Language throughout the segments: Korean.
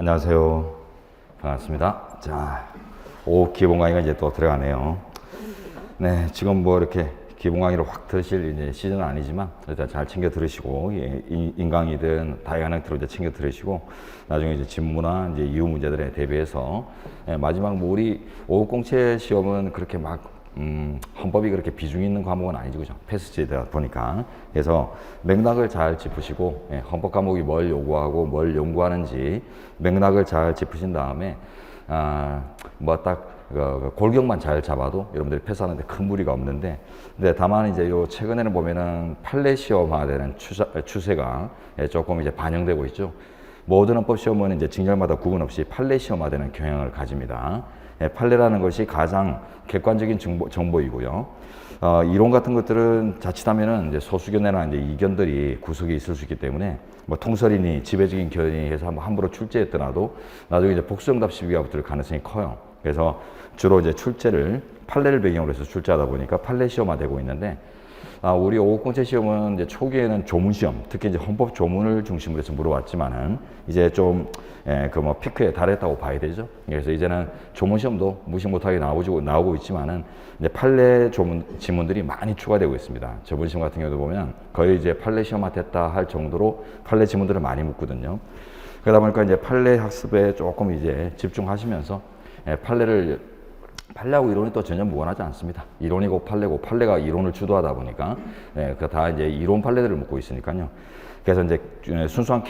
안녕하세요. 반갑습니다. 자, 기본 강의가 이제 또 들어가네요. 네, 지금 뭐 이렇게 기본 강의로 확 들으실 이제 시즌은 아니지만 일단 잘 챙겨 들으시고, 인강이든 다이어넥트로 이제 챙겨 들으시고, 나중에 이제 진무나 이제 이후 문제들에 대비해서, 마지막 뭐 우리 5급 공채 시험은 그렇게 막 헌법이 그렇게 비중 있는 과목은 아니죠, 그죠? 패스지다 보니까. 그래서 맥락을 잘 짚으시고, 헌법 과목이 뭘 요구하고 뭘 연구하는지 맥락을 잘 짚으신 다음에, 뭐 딱 골격만 잘 잡아도 여러분들이 패스하는데 큰 무리가 없는데, 근데 다만 이제 요 최근에는 보면은 판례 시험화되는 추세가 조금 이제 반영되고 있죠. 모든 헌법 시험은 이제 직렬마다 구분 없이 판례 시험화되는 경향을 가집니다. 판례라는 것이 가장 객관적인 정보이고요. 이론 같은 것들은 자칫하면은 이제 소수견이나 이제 이견들이 구석에 있을 수 있기 때문에, 뭐 통설이니 지배적인 견이 해서 함부로 출제했더라도 나중에 이제 복수응답 시비가 붙을 가능성이 커요. 그래서 주로 이제 출제를 판례를 배경으로 해서 출제하다 보니까 판례 시험화되고 있는데, 우리 5급 공채 시험은 이제 초기에는 조문 시험, 특히 이제 헌법 조문을 중심으로 해서 물어봤지만은 이제 좀 그 뭐 피크에 달했다고 봐야 되죠. 그래서 이제는 조문 시험도 무시 못하게 나오고 있지만은 이제 판례 조문 지문들이 많이 추가되고 있습니다. 저번 시험 같은 경우도 보면 거의 이제 판례 시험화 됐다 할 정도로 판례 지문들을 많이 묻거든요. 그러다 보니까 이제 판례 학습에 조금 이제 집중하시면서 판례하고 이론이 또 전혀 무관하지 않습니다. 이론이고 판례고, 판례가 이론을 주도하다 보니까 그 다 이제 이론 판례들을 묻고 있으니까요. 그래서 이제 순수한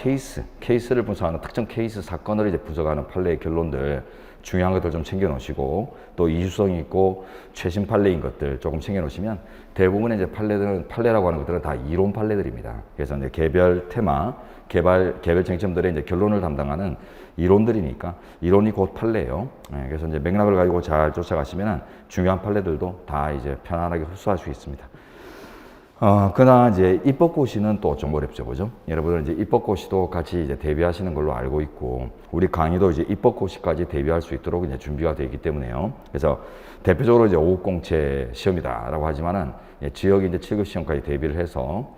케이스를 분석하는 특정 케이스 사건을 이제 분석하는 판례의 결론들, 중요한 것들 좀 챙겨 놓으시고, 또 이슈성이 있고 최신 판례인 것들 조금 챙겨 놓으시면 대부분의 이제 판례라고 하는 것들은 다 이론 판례들입니다. 그래서 이제 개별 테마, 개별 쟁점들의 이제 결론을 담당하는 이론들이니까 이론이 곧 판례예요. 그래서 이제 맥락을 가지고 잘 쫓아가시면 중요한 판례들도 다 이제 편안하게 흡수할 수 있습니다. 그러나 이제 입법고시는 또 좀 어렵죠, 그죠? 여러분들 이제 입법고시도 같이 이제 대비하시는 걸로 알고 있고, 우리 강의도 이제 입법고시까지 대비할 수 있도록 이제 준비가 되어 있기 때문에요. 그래서 대표적으로 이제 5급 공채 시험이다라고 하지만은 지역 이제 7급 시험까지 대비를 해서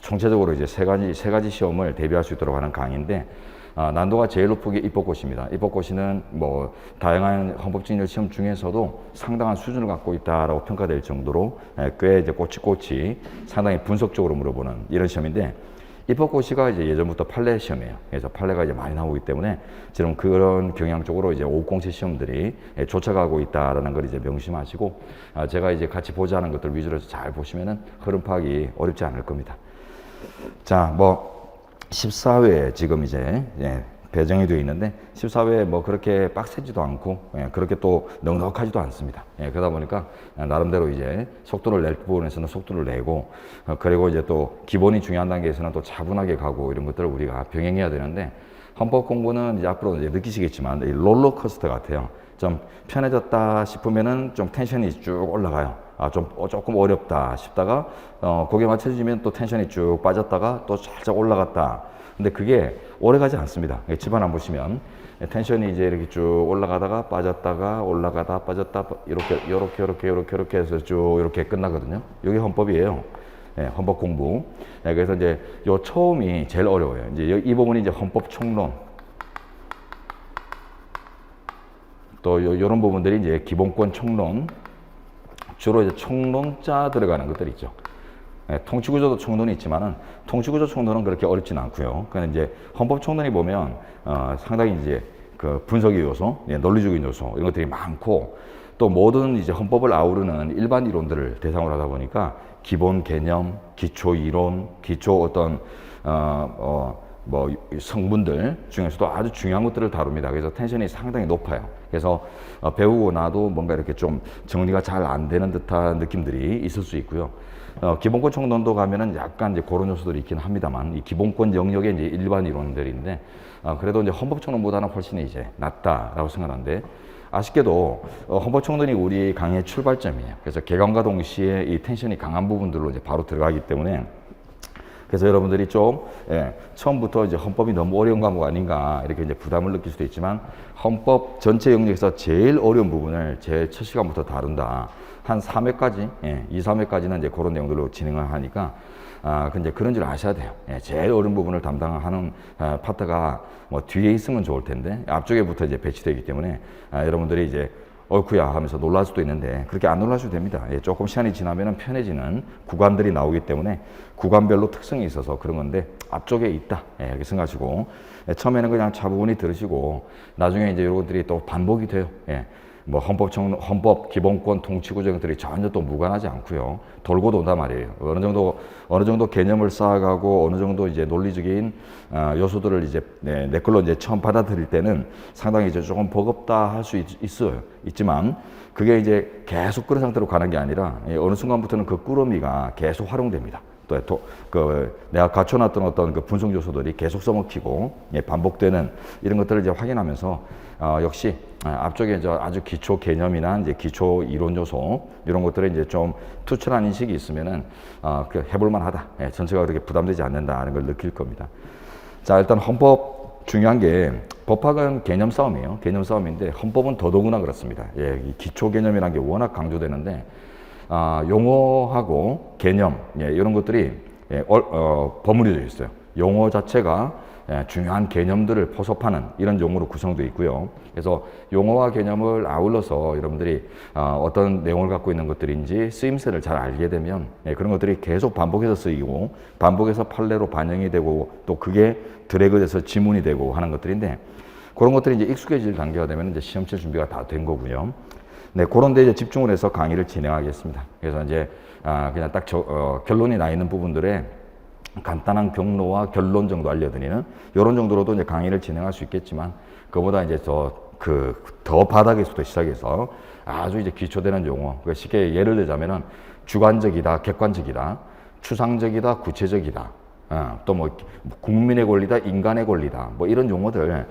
총체적으로 이제 세 가지 시험을 대비할 수 있도록 하는 강의인데, 난도가 제일 높은 게 입법고시입니다. 입법고시는 뭐 다양한 헌법직렬 시험 중에서도 상당한 수준을 갖고 있다라고 평가될 정도로 꽤 이제 꼬치꼬치 상당히 분석적으로 물어보는 이런 시험인데, 입법고시가 이제 예전부터 판례 시험이에요. 그래서 판례가 이제 많이 나오기 때문에 지금 그런 경향 쪽으로 이제 5급 공채 시험들이 쫓아가고 있다라는 걸 이제 명심하시고, 제가 이제 같이 보자는 것들 위주로 해서 잘 보시면은 흐름 파악이 어렵지 않을 겁니다. 자, 뭐 14회 지금 이제 배정이 되어 있는데, 14회 뭐 그렇게 빡세지도 않고 그렇게 또 넉넉하지도 않습니다. 그러다 보니까 나름대로 이제 속도를 낼 부분에서는 속도를 내고, 그리고 이제 또 기본이 중요한 단계에서는 또 차분하게 가고, 이런 것들을 우리가 병행해야 되는데, 헌법 공부는 이제 앞으로 이제 느끼시겠지만 이 롤러코스터 같아요. 좀 편해졌다 싶으면은 좀 텐션이 쭉 올라가요. 조금 어렵다 싶다가 거기에 맞춰지면 또 텐션이 쭉 빠졌다가 또 살짝 올라갔다. 근데 그게 오래 가지 않습니다. 집안 안 보시면 텐션이 이제 이렇게 쭉 올라가다가 빠졌다가 올라가다 빠졌다, 이렇게 해서 쭉 이렇게 끝나거든요. 이게 헌법이에요. 헌법 공부. 그래서 이제 요 처음이 제일 어려워요. 이제 이 부분이 이제 헌법 총론. 또 요런 부분들이 이제 기본권 총론. 주로 이제 총론자 들어가는 것들 있죠. 통치구조도 총론이 있지만은 통치구조 총론은 그렇게 어렵진 않고요. 그냥 이제 헌법 총론이 보면 상당히 이제 그 분석의 요소, 논리적인 요소 이런 것들이 많고, 또 모든 이제 헌법을 아우르는 일반 이론들을 대상으로 하다 보니까 기본 개념, 기초 이론, 기초 어떤 뭐 성분들 중에서도 아주 중요한 것들을 다룹니다. 그래서 텐션이 상당히 높아요. 그래서 배우고 나도 뭔가 이렇게 좀 정리가 잘 안 되는 듯한 느낌들이 있을 수 있고요. 기본권 총론도 가면은 약간 이제 그런 요소들이 있긴 합니다만, 이 기본권 영역의 이제 일반 이론들인데, 그래도 이제 헌법 총론보다는 훨씬 이제 낫다라고 생각하는데, 아쉽게도 헌법 총론이 우리 강의의 출발점이에요. 그래서 개강과 동시에 이 텐션이 강한 부분들로 이제 바로 들어가기 때문에, 그래서 여러분들이 좀 처음부터 이제 헌법이 너무 어려운 과목 아닌가 이렇게 이제 부담을 느낄 수도 있지만 헌법 전체 영역에서 제일 어려운 부분을 제 첫 시간부터 다룬다. 한 3회까지, 2, 3회까지는 이제 그런 내용들로 진행을 하니까 근데 그런 줄 아셔야 돼요. 제일 어려운 부분을 담당하는 파트가 뭐 뒤에 있으면 좋을 텐데 앞쪽에부터 이제 배치되기 때문에 여러분들이 이제 어이쿠야 하면서 놀랄 수도 있는데 그렇게 안 놀라셔도 됩니다. 조금 시간이 지나면 편해지는 구간들이 나오기 때문에 구간별로 특성이 있어서 그런 건데 앞쪽에 있다 이렇게 생각하시고 처음에는 그냥 차분히 들으시고 나중에 이제 여러분들이 또 반복이 돼요. 뭐 헌법, 기본권, 통치구조 등들이 전혀 또 무관하지 않고요. 돌고 돈단 말이에요. 어느 정도 개념을 쌓아가고 어느 정도 이제 논리적인 요소들을 이제 내 걸로 이제 처음 받아들일 때는 상당히 이제 조금 버겁다 할 수 있지만 그게 이제 계속 그런 상태로 가는 게 아니라 어느 순간부터는 그 꾸러미가 계속 활용됩니다. 또 내가 갖춰놨던 어떤 그 분석 요소들이 계속 써먹히고 반복되는 이런 것들을 이제 확인하면서 역시 앞쪽에 이제 아주 기초 개념이나 이제 기초 이론 요소 이런 것들에 이제 좀 투철한 인식이 있으면은 해볼만하다. 전체가 그렇게 부담되지 않는다는 걸 느낄 겁니다. 자, 일단 헌법 중요한 게 법학은 개념 싸움이에요. 개념 싸움인데 헌법은 더더구나 그렇습니다. 이 기초 개념이라는 게 워낙 강조되는데 용어하고 개념 이런 것들이 버무려져 있어요. 용어 자체가 중요한 개념들을 포섭하는 이런 용어로 구성되어 있고요. 그래서 용어와 개념을 아울러서 여러분들이 어떤 내용을 갖고 있는 것들인지 쓰임새를 잘 알게 되면 그런 것들이 계속 반복해서 쓰이고 반복해서 판례로 반영이 되고 또 그게 드래그돼서 지문이 되고 하는 것들인데 그런 것들이 이제 익숙해질 단계가 되면 이제 시험 칠 준비가 다 된 거고요. 네, 그런 데 이제 집중을 해서 강의를 진행하겠습니다. 그래서 이제 그냥 딱 결론이 나 있는 부분들에 간단한 경로와 결론 정도 알려드리는 이런 정도로도 이제 강의를 진행할 수 있겠지만 그보다 이제 더 바닥에서부터 시작해서 아주 이제 기초되는 용어, 쉽게 예를 들자면은 주관적이다, 객관적이다, 추상적이다, 구체적이다, 또 뭐 국민의 권리다, 인간의 권리다, 뭐 이런 용어들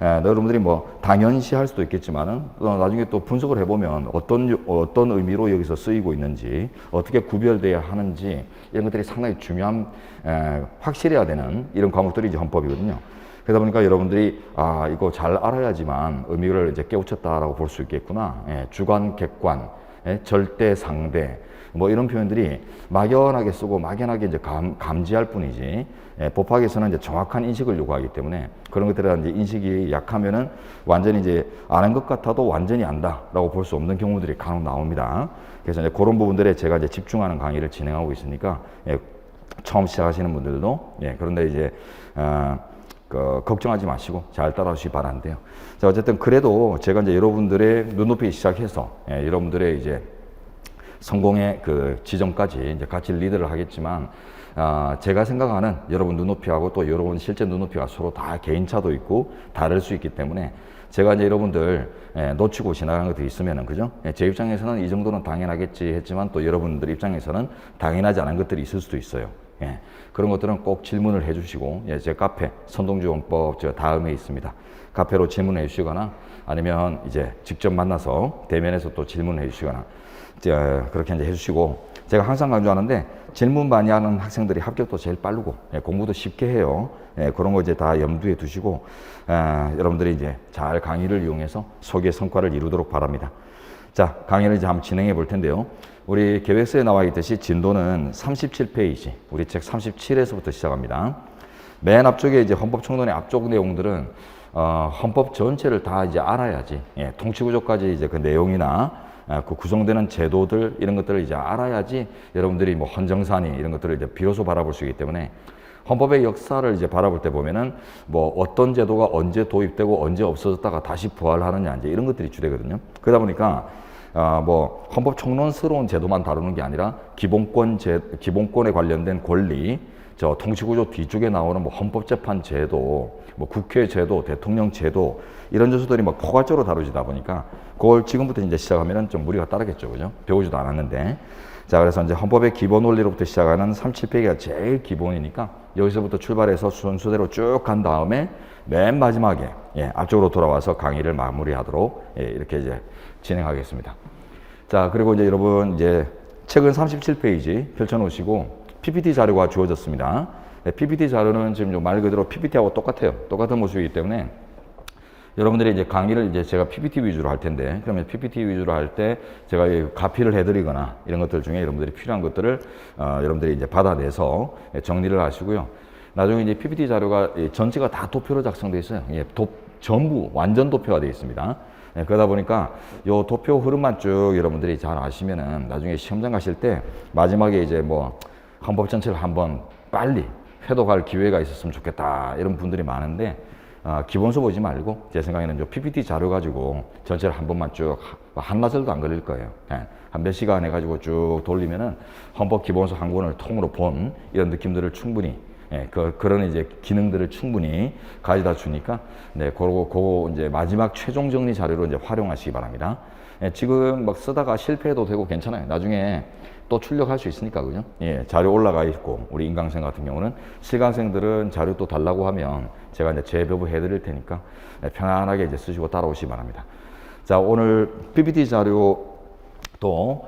여러분들이 뭐 당연시 할 수도 있겠지만은 나중에 또 분석을 해보면 어떤 의미로 여기서 쓰이고 있는지 어떻게 구별돼야 하는지 이런 것들이 상당히 중요한 확실해야 되는 이런 과목들이 이제 헌법이거든요. 그러다 보니까 여러분들이 이거 잘 알아야지만 의미를 이제 깨우쳤다라고 볼 수 있겠구나. 주관, 객관, 절대, 상대 뭐 이런 표현들이 막연하게 쓰고 막연하게 이제 감지할 뿐이지 법학에서는 이제 정확한 인식을 요구하기 때문에 그런 것들에 대한 이제 인식이 약하면은 완전히 이제 아는 것 같아도 완전히 안다라고 볼 수 없는 경우들이 간혹 나옵니다. 그래서 이제 그런 부분들에 제가 이제 집중하는 강의를 진행하고 있으니까 처음 시작하시는 분들도 그런데 이제 걱정하지 마시고 잘 따라오시기 바라는데요. 자, 어쨌든 그래도 제가 이제 여러분들의 눈높이 시작해서 여러분들의 이제 성공의 그 지점까지 이제 같이 리드를 하겠지만 제가 생각하는 여러분 눈높이하고 또 여러분 실제 눈높이가 서로 다 개인차도 있고 다를 수 있기 때문에 제가 이제 여러분들 놓치고 지나가는 것도 있으면은 그죠? 제 입장에서는 이 정도는 당연하겠지 했지만 또 여러분들 입장에서는 당연하지 않은 것들이 있을 수도 있어요. 그런 것들은 꼭 질문을 해주시고 제 카페 선동주원법 제가 다음에 있습니다. 카페로 질문해 주시거나 아니면 이제 직접 만나서 대면에서 또 질문해 주시거나 그렇게 이제 해주시고 제가 항상 강조하는데 질문 많이 하는 학생들이 합격도 제일 빠르고 공부도 쉽게 해요. 그런 거 이제 다 염두에 두시고 여러분들이 이제 잘 강의를 이용해서 소기의 성과를 이루도록 바랍니다. 자, 강의를 이제 한번 진행해 볼 텐데요. 우리 계획서에 나와 있듯이 진도는 37페이지, 우리 책 37에서부터 시작합니다. 맨 앞쪽에 이제 헌법총론의 앞쪽 내용들은 헌법 전체를 다 이제 알아야지 통치구조까지 이제 그 내용이나 그 구성되는 제도들 이런 것들을 이제 알아야지 여러분들이 뭐 헌정사니 이런 것들을 이제 비로소 바라볼 수 있기 때문에 헌법의 역사를 이제 바라볼 때 보면은 뭐 어떤 제도가 언제 도입되고 언제 없어졌다가 다시 부활하느냐 이제 이런 것들이 주되거든요. 그러다 보니까 뭐 헌법 총론스러운 제도만 다루는 게 아니라 기본권에 관련된 권리, 저 통치구조 뒤쪽에 나오는 뭐 헌법재판 제도, 뭐 국회 제도, 대통령 제도 이런 요소들이 막 포괄적으로 다루지다 보니까 그걸 지금부터 이제 시작하면은 좀 무리가 따르겠죠, 그죠? 배우지도 않았는데. 자, 그래서 이제 헌법의 기본 원리로부터 시작하는 37페이지가 제일 기본이니까 여기서부터 출발해서 순서대로 쭉 간 다음에 맨 마지막에 앞쪽으로 돌아와서 강의를 마무리하도록 이렇게 이제 진행하겠습니다. 자, 그리고 이제 여러분 이제 책은 37페이지 펼쳐 놓으시고 PPT 자료가 주어졌습니다. PPT 자료는 지금 말 그대로 PPT하고 똑같아요. 똑같은 모습이기 때문에 여러분들이 이제 강의를 이제 제가 PPT 위주로 할 텐데, 그러면 PPT 위주로 할 때 제가 가피를 해드리거나 이런 것들 중에 여러분들이 필요한 것들을 여러분들이 이제 받아내서 정리를 하시고요. 나중에 이제 PPT 자료가 전체가 다 도표로 작성되어 있어요. 전부 완전 도표가 되어 있습니다. 그러다 보니까 요 도표 흐름만 쭉 여러분들이 잘 아시면은 나중에 시험장 가실 때 마지막에 이제 뭐 헌법 전체를 한번 빨리 회독할 기회가 있었으면 좋겠다 이런 분들이 많은데, 기본서 보지 말고 제 생각에는 요 PPT 자료 가지고 전체를 한 번만 쭉 한나절도 안 걸릴 거예요. 한 몇 시간 해가지고 쭉 돌리면은 헌법 기본서 한 권을 통으로 본 이런 느낌들을 충분히 그런 이제 기능들을 충분히 가져다 주니까 그거 이제 마지막 최종 정리 자료로 이제 활용하시기 바랍니다. 지금 막 쓰다가 실패해도 되고 괜찮아요. 나중에 또 출력할 수 있으니까, 그죠? 자료 올라가 있고, 우리 인강생 같은 경우는 실강생들은 자료 또 달라고 하면 제가 이제 재배부 해드릴 테니까 편안하게 이제 쓰시고 따라오시기 바랍니다. 자, 오늘 PPT 자료 또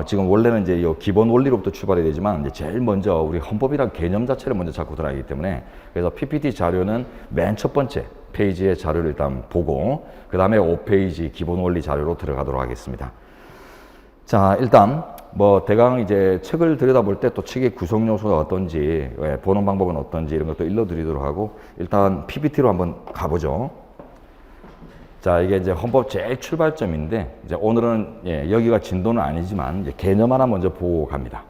지금 원래는 이제 이 기본 원리로부터 출발이 되지만 이제 제일 먼저 우리 헌법이란 개념 자체를 먼저 잡고 들어가기 때문에, 그래서 PPT 자료는 맨 첫 번째 페이지의 자료를 일단 보고 그 다음에 5페이지 기본 원리 자료로 들어가도록 하겠습니다. 자, 일단 뭐 대강 이제 책을 들여다볼 때 또 책의 구성 요소가 어떤지, 보는 방법은 어떤지 이런 것도 일러드리도록 하고, 일단 PPT로 한번 가보죠. 자, 이게 이제 헌법 제일 출발점인데, 이제 오늘은 여기가 진도는 아니지만 이제 개념 하나 먼저 보고 갑니다.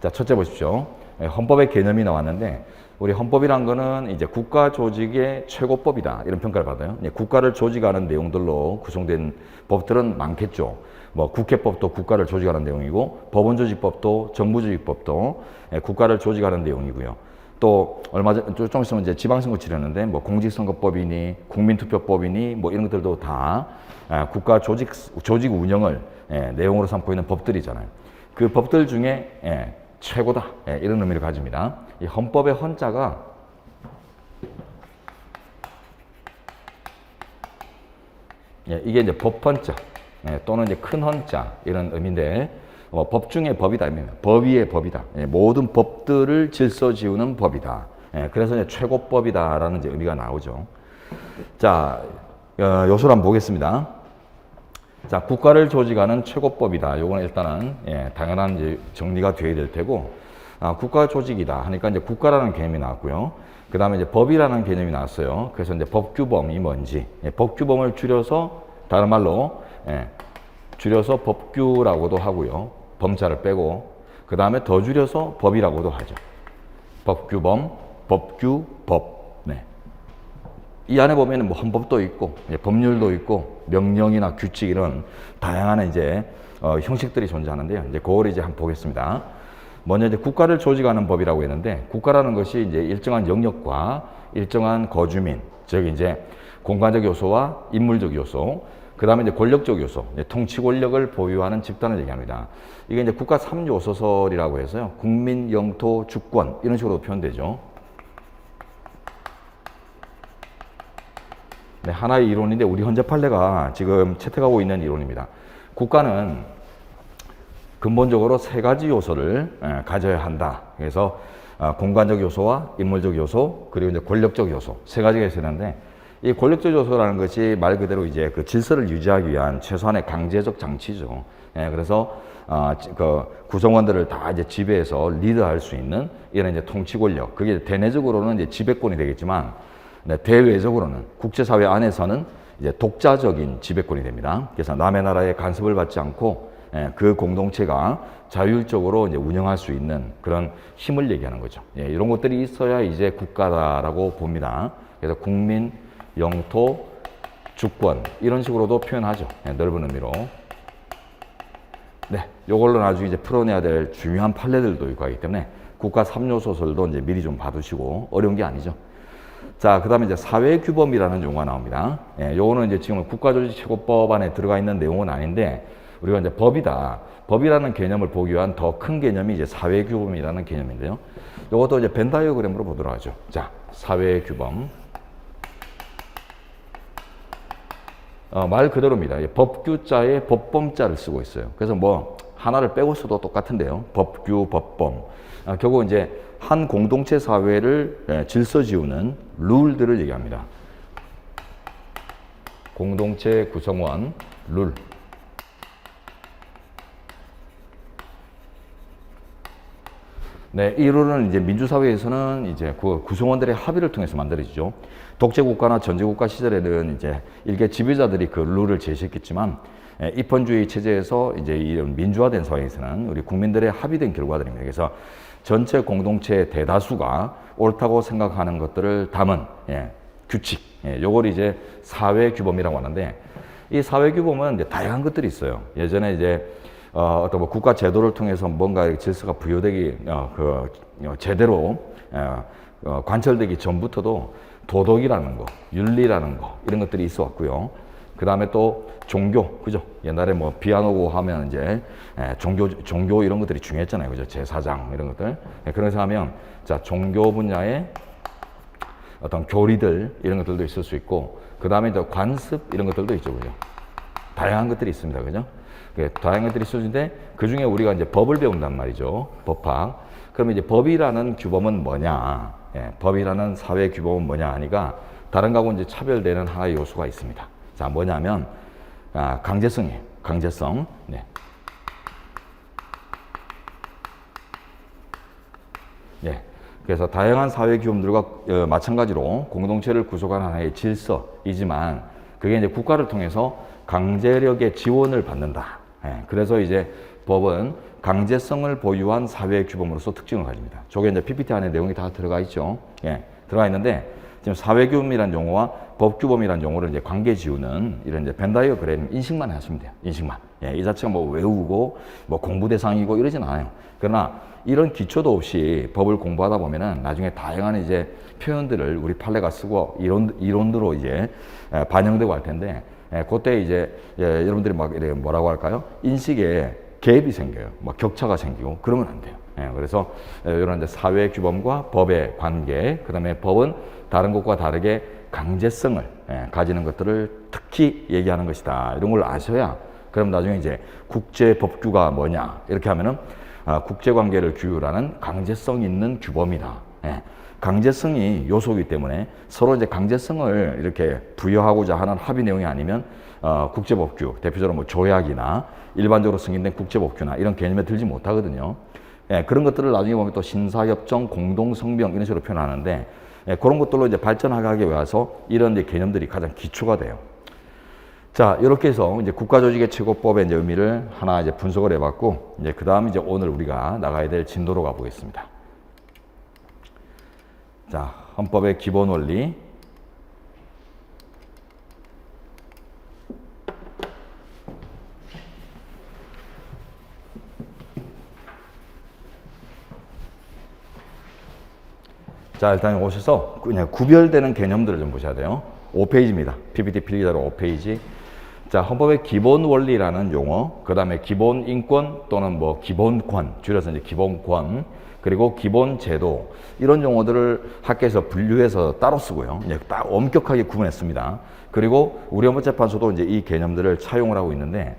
자, 첫째 보십시오. 헌법의 개념이 나왔는데, 우리 헌법이란 거는 이제 국가 조직의 최고법이다 이런 평가를 받아요. 국가를 조직하는 내용들로 구성된 법들은 많겠죠. 뭐 국회법도 국가를 조직하는 내용이고, 법원조직법도 정부조직법도 국가를 조직하는 내용이고요. 또 얼마 전 좀 있으면 이제 지방선거 치르는데 뭐 공직선거법이니 국민투표법이니 뭐 이런 것들도 다 국가 조직 운영을 내용으로 삼고 있는 법들이잖아요. 그 법들 중에 최고다 이런 의미를 가집니다. 이 헌법의 헌자가 이게 이제 법헌자 또는 이제 큰 헌자 이런 의미인데, 법 중에 법이다 입니다. 법 위의 법이다. 모든 법들을 질서 지우는 법이다. 그래서 이제 최고법이다라는 이제 의미가 나오죠. 자, 요소를 한번 보겠습니다. 자, 국가를 조직하는 최고법이다. 요거는 일단은 당연한 이제 정리가 되어야 될 테고, 국가 조직이다 하니까 이제 국가라는 개념이 나왔고요. 그 다음에 이제 법이라는 개념이 나왔어요. 그래서 이제 법규범이 뭔지, 법규범을 줄여서 다른 말로 줄여서 법규라고도 하고요. 범자를 빼고 그 다음에 더 줄여서 법이라고도 하죠. 법규범, 법규, 법. 이 안에 보면은 뭐 헌법도 있고 법률도 있고 명령이나 규칙 이런 다양한 이제 형식들이 존재하는데요. 이제 그걸 이제 한번 보겠습니다. 먼저 이제 국가를 조직하는 법이라고 했는데, 국가라는 것이 이제 일정한 영역과 일정한 거주민, 즉 이제 공간적 요소와 인물적 요소, 그 다음에 이제 권력적 요소, 통치 권력을 보유하는 집단을 얘기합니다. 이게 이제 국가 3요소설이라고 해서요. 국민, 영토, 주권 이런 식으로 표현되죠. 하나의 이론인데 우리 헌재 판례가 지금 채택하고 있는 이론입니다. 국가는 근본적으로 세 가지 요소를 가져야 한다. 그래서 공간적 요소와 인물적 요소, 그리고 이제 권력적 요소 세 가지가 있었는데, 이 권력적 요소라는 것이 말 그대로 이제 그 질서를 유지하기 위한 최소한의 강제적 장치죠. 그래서 그 구성원들을 다 이제 지배해서 리드할 수 있는 이런 이제 통치 권력. 그게 대내적으로는 이제 지배권이 되겠지만, 대외적으로는 국제사회 안에서는 이제 독자적인 지배권이 됩니다. 그래서 남의 나라의 간섭을 받지 않고 그 공동체가 자율적으로 이제 운영할 수 있는 그런 힘을 얘기하는 거죠. 이런 것들이 있어야 이제 국가다라고 봅니다. 그래서 국민, 영토, 주권 이런 식으로도 표현하죠. 넓은 의미로. 요걸로 나중에 이제 풀어내야 될 중요한 판례들도 있고 하기 때문에 국가 3요소설도 이제 미리 좀 봐두시고, 어려운 게 아니죠. 자, 그 다음에 이제 사회규범이라는 용어가 나옵니다. 요거는 이제 지금 국가조직최고법 안에 들어가 있는 내용은 아닌데, 우리가 이제 법이다. 법이라는 개념을 보기 위한 더 큰 개념이 이제 사회규범이라는 개념인데요. 요것도 이제 벤 다이어그램으로 보도록 하죠. 자, 사회규범. 말 그대로입니다. 법규자에 법범자를 쓰고 있어요. 그래서 뭐 하나를 빼고 써도 똑같은데요. 법규, 법범. 결국 이제 한 공동체 사회를 질서 지우는 룰들을 얘기합니다. 공동체 구성원, 룰. 네, 이 룰은 이제 민주사회에서는 이제 그 구성원들의 합의를 통해서 만들어지죠. 독재국가나 전제국가 시절에는 이제 일개 지배자들이 그 룰을 제시했겠지만, 입헌주의 체제에서 이제 이런 민주화된 사회에서는 우리 국민들의 합의된 결과들입니다. 그래서 전체 공동체의 대다수가 옳다고 생각하는 것들을 담은 규칙, 요걸 이제 사회규범이라고 하는데, 이 사회규범은 이제 다양한 것들이 있어요. 예전에 이제 어떤 뭐 국가 제도를 통해서 뭔가 질서가 부여되기 제대로 관철되기 전부터도 도덕이라는 거, 윤리라는 거 이런 것들이 있어 왔고요. 그 다음에 또 종교, 그죠? 옛날에 뭐 비아노고 하면 이제 종교 이런 것들이 중요했잖아요, 그죠? 제사장 이런 것들. 그래서 하면 자 종교 분야의 어떤 교리들 이런 것들도 있을 수 있고, 그 다음에 이제 관습 이런 것들도 있죠, 그죠? 다양한 것들이 있습니다, 그죠? 다양한 것들이 있을 수 있는데 그 중에 우리가 이제 법을 배운단 말이죠, 법학. 그러면 이제 법이라는 규범은 뭐냐? 법이라는 사회 규범은 뭐냐 하니까 다른 거하고 이제 차별되는 하나의 요소가 있습니다. 자, 뭐냐면 강제성이에요. 강제성. 네. 예. 그래서 다양한 사회 규범들과 마찬가지로 공동체를 구성하는 하나의 질서이지만 그게 이제 국가를 통해서 강제력의 지원을 받는다. 그래서 이제 법은 강제성을 보유한 사회 규범으로서 특징을 가집니다. 저게 이제 PPT 안에 내용이 다 들어가 있죠. 들어가 있는데 지금 사회 규범이라는 용어와 법 규범이라는 용어를 이제 관계 지우는 이런 이제 벤다이어그램 인식만 하시면 돼요. 인식만. 이 자체가 뭐 외우고 뭐 공부 대상이고 이러진 않아요. 그러나 이런 기초도 없이 법을 공부하다 보면은 나중에 다양한 이제 표현들을 우리 판례가 쓰고 이론으로 이제 반영되고 할 텐데, 그때 이제 여러분들이 막 이래 뭐라고 할까요? 인식에 갭이 생겨요. 막 격차가 생기고 그러면 안 돼요. 그래서 이런 이제 사회 규범과 법의 관계, 그다음에 법은 다른 것과 다르게 강제성을 가지는 것들을 특히 얘기하는 것이다. 이런 걸 아셔야 그럼 나중에 이제 국제 법규가 뭐냐 이렇게 하면은 국제 관계를 규율하는 강제성 있는 규범이다. 강제성이 요소이기 때문에 서로 이제 강제성을 이렇게 부여하고자 하는 합의 내용이 아니면 국제법규, 대표적으로 뭐 조약이나 일반적으로 승인된 국제법규나 이런 개념에 들지 못하거든요. 그런 것들을 나중에 보면 또 신사협정, 공동성명 이런 식으로 표현하는데 그런 것들로 이제 발전하게 와서 이런 이제 개념들이 가장 기초가 돼요. 자, 이렇게 해서 이제 국가조직의 최고법의 이제 의미를 하나 이제 분석을 해봤고, 이제 그 다음 이제 오늘 우리가 나가야 될 진도로 가보겠습니다. 자, 헌법의 기본 원리. 자, 일단 오셔서 그냥 구별되는 개념들을 좀 보셔야 돼요. 5페이지입니다. PPT 필기자로 5페이지. 자, 헌법의 기본 원리라는 용어, 그 다음에 기본 인권 또는 뭐 기본권, 줄여서 이제 기본권, 그리고 기본 제도, 이런 용어들을 학계에서 분류해서 따로 쓰고요. 이제 딱 엄격하게 구분했습니다. 그리고 우리 헌법재판소도 이제 이 개념들을 차용을 하고 있는데,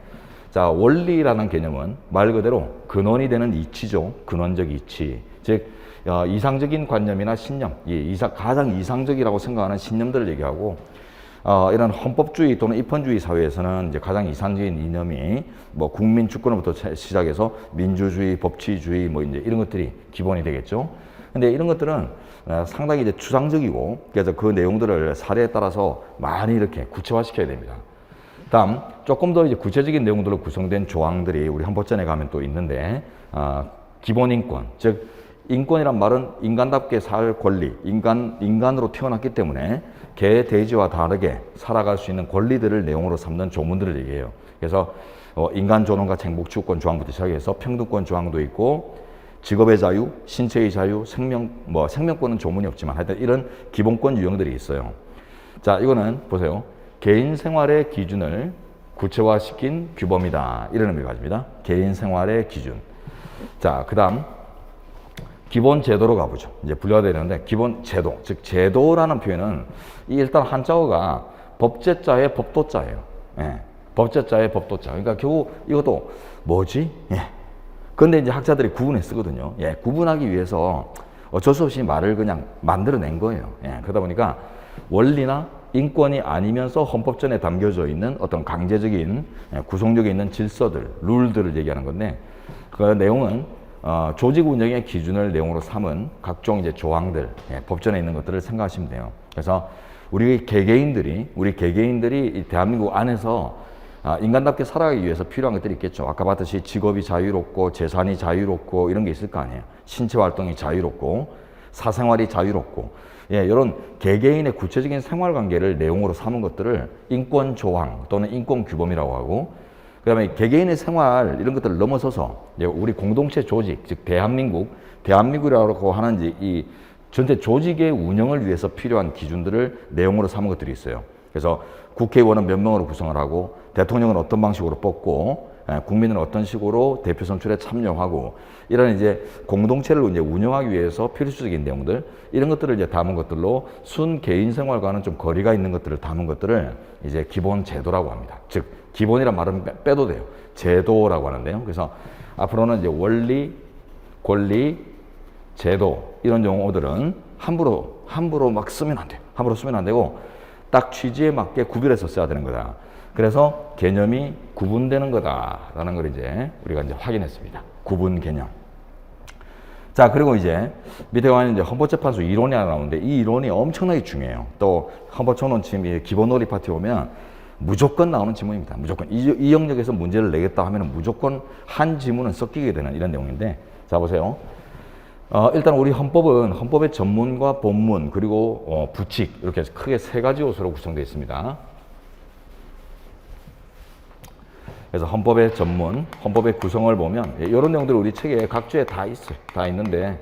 자, 원리라는 개념은 말 그대로 근원이 되는 이치죠. 근원적 이치. 즉, 이상적인 관념이나 신념, 가장 이상적이라고 생각하는 신념들을 얘기하고, 이런 헌법주의 또는 입헌주의 사회에서는 이제 가장 이상적인 이념이 뭐 국민 주권부터 시작해서 민주주의, 법치주의 뭐 이제 이런 것들이 기본이 되겠죠. 근데 이런 것들은 상당히 이제 추상적이고, 그래서 그 내용들을 사례에 따라서 많이 이렇게 구체화시켜야 됩니다. 다음 조금 더 이제 구체적인 내용들로 구성된 조항들이 우리 헌법전에 가면 또 있는데, 기본 인권, 즉 인권이란 말은 인간답게 살 권리, 인간으로 태어났기 때문에 개, 돼지와 다르게 살아갈 수 있는 권리들을 내용으로 삼는 조문들을 얘기해요. 그래서 인간 존엄과 행복 주권 조항부터 시작해서 평등권 조항도 있고, 직업의 자유, 신체의 자유, 생명권은 조문이 없지만 하여튼 이런 기본권 유형들이 있어요. 자, 이거는 보세요. 개인 생활의 기준을 구체화시킨 규범이다. 이런 의미를 가집니다. 개인 생활의 기준. 자, 그 다음 기본 제도로 가보죠. 이제 분류가 되는데, 기본 제도, 즉 제도라는 표현은 일단 한자어가 법제자의 법도자예요. 법제자에 법도자. 그러니까 결국 이것도 뭐지? 예. 근데 이제 학자들이 구분해 쓰거든요. 예. 구분하기 위해서 어쩔 수 없이 말을 그냥 만들어낸 거예요. 예. 그러다 보니까 원리나 인권이 아니면서 헌법전에 담겨져 있는 어떤 강제적인 구성력에 있는 질서들, 룰들을 얘기하는 건데 그 내용은 조직 운영의 기준을 내용으로 삼은 각종 이제 조항들, 법전에 있는 것들을 생각하시면 돼요. 그래서 우리 개개인들이 이 대한민국 안에서 인간답게 살아가기 위해서 필요한 것들이 있겠죠. 아까 봤듯이 직업이 자유롭고 재산이 자유롭고 이런 게 있을 거 아니에요. 신체 활동이 자유롭고 사생활이 자유롭고 이런 개개인의 구체적인 생활 관계를 내용으로 삼은 것들을 인권 조항 또는 인권 규범이라고 하고 그다음에 개개인의 생활 이런 것들을 넘어서서 우리 공동체 조직 즉 대한민국이라고 하는 이 전체 조직의 운영을 위해서 필요한 기준들을 내용으로 삼은 것들이 있어요. 그래서 국회의원은 몇 명으로 구성을 하고 대통령은 어떤 방식으로 뽑고 국민은 어떤 식으로 대표 선출에 참여하고 이런 이제 공동체를 이제 운영하기 위해서 필수적인 내용들 이런 것들을 이제 담은 것들로 순 개인 생활과는 좀 거리가 있는 것들을 담은 것들을 이제 기본 제도라고 합니다. 즉 기본이란 말은 빼도 돼요. 제도라고 하는데요. 그래서 앞으로는 이제 원리, 권리, 제도 이런 용어들은 함부로 막 쓰면 안 돼요. 함부로 쓰면 안 되고 딱 취지에 맞게 구별해서 써야 되는 거다. 그래서 개념이 구분되는 거다라는 걸 이제 우리가 이제 확인했습니다. 구분 개념. 자, 그리고 이제 밑에 가면 이제 헌법재판소 이론이 하나 나오는데 이 이론이 엄청나게 중요해요. 또 헌법청론 지금 기본 논리 파트 오면 무조건 나오는 지문입니다. 무조건 이 영역에서 문제를 내겠다 하면 무조건 한 지문은 섞이게 되는 이런 내용인데 자 보세요. 일단 우리 헌법은 헌법의 전문과 본문 그리고 부칙 이렇게 크게 세 가지 요소로 구성되어 있습니다. 그래서 헌법의 전문, 헌법의 구성을 보면 이런 내용들이 우리 책에 각주에 다 있어요. 다 있는데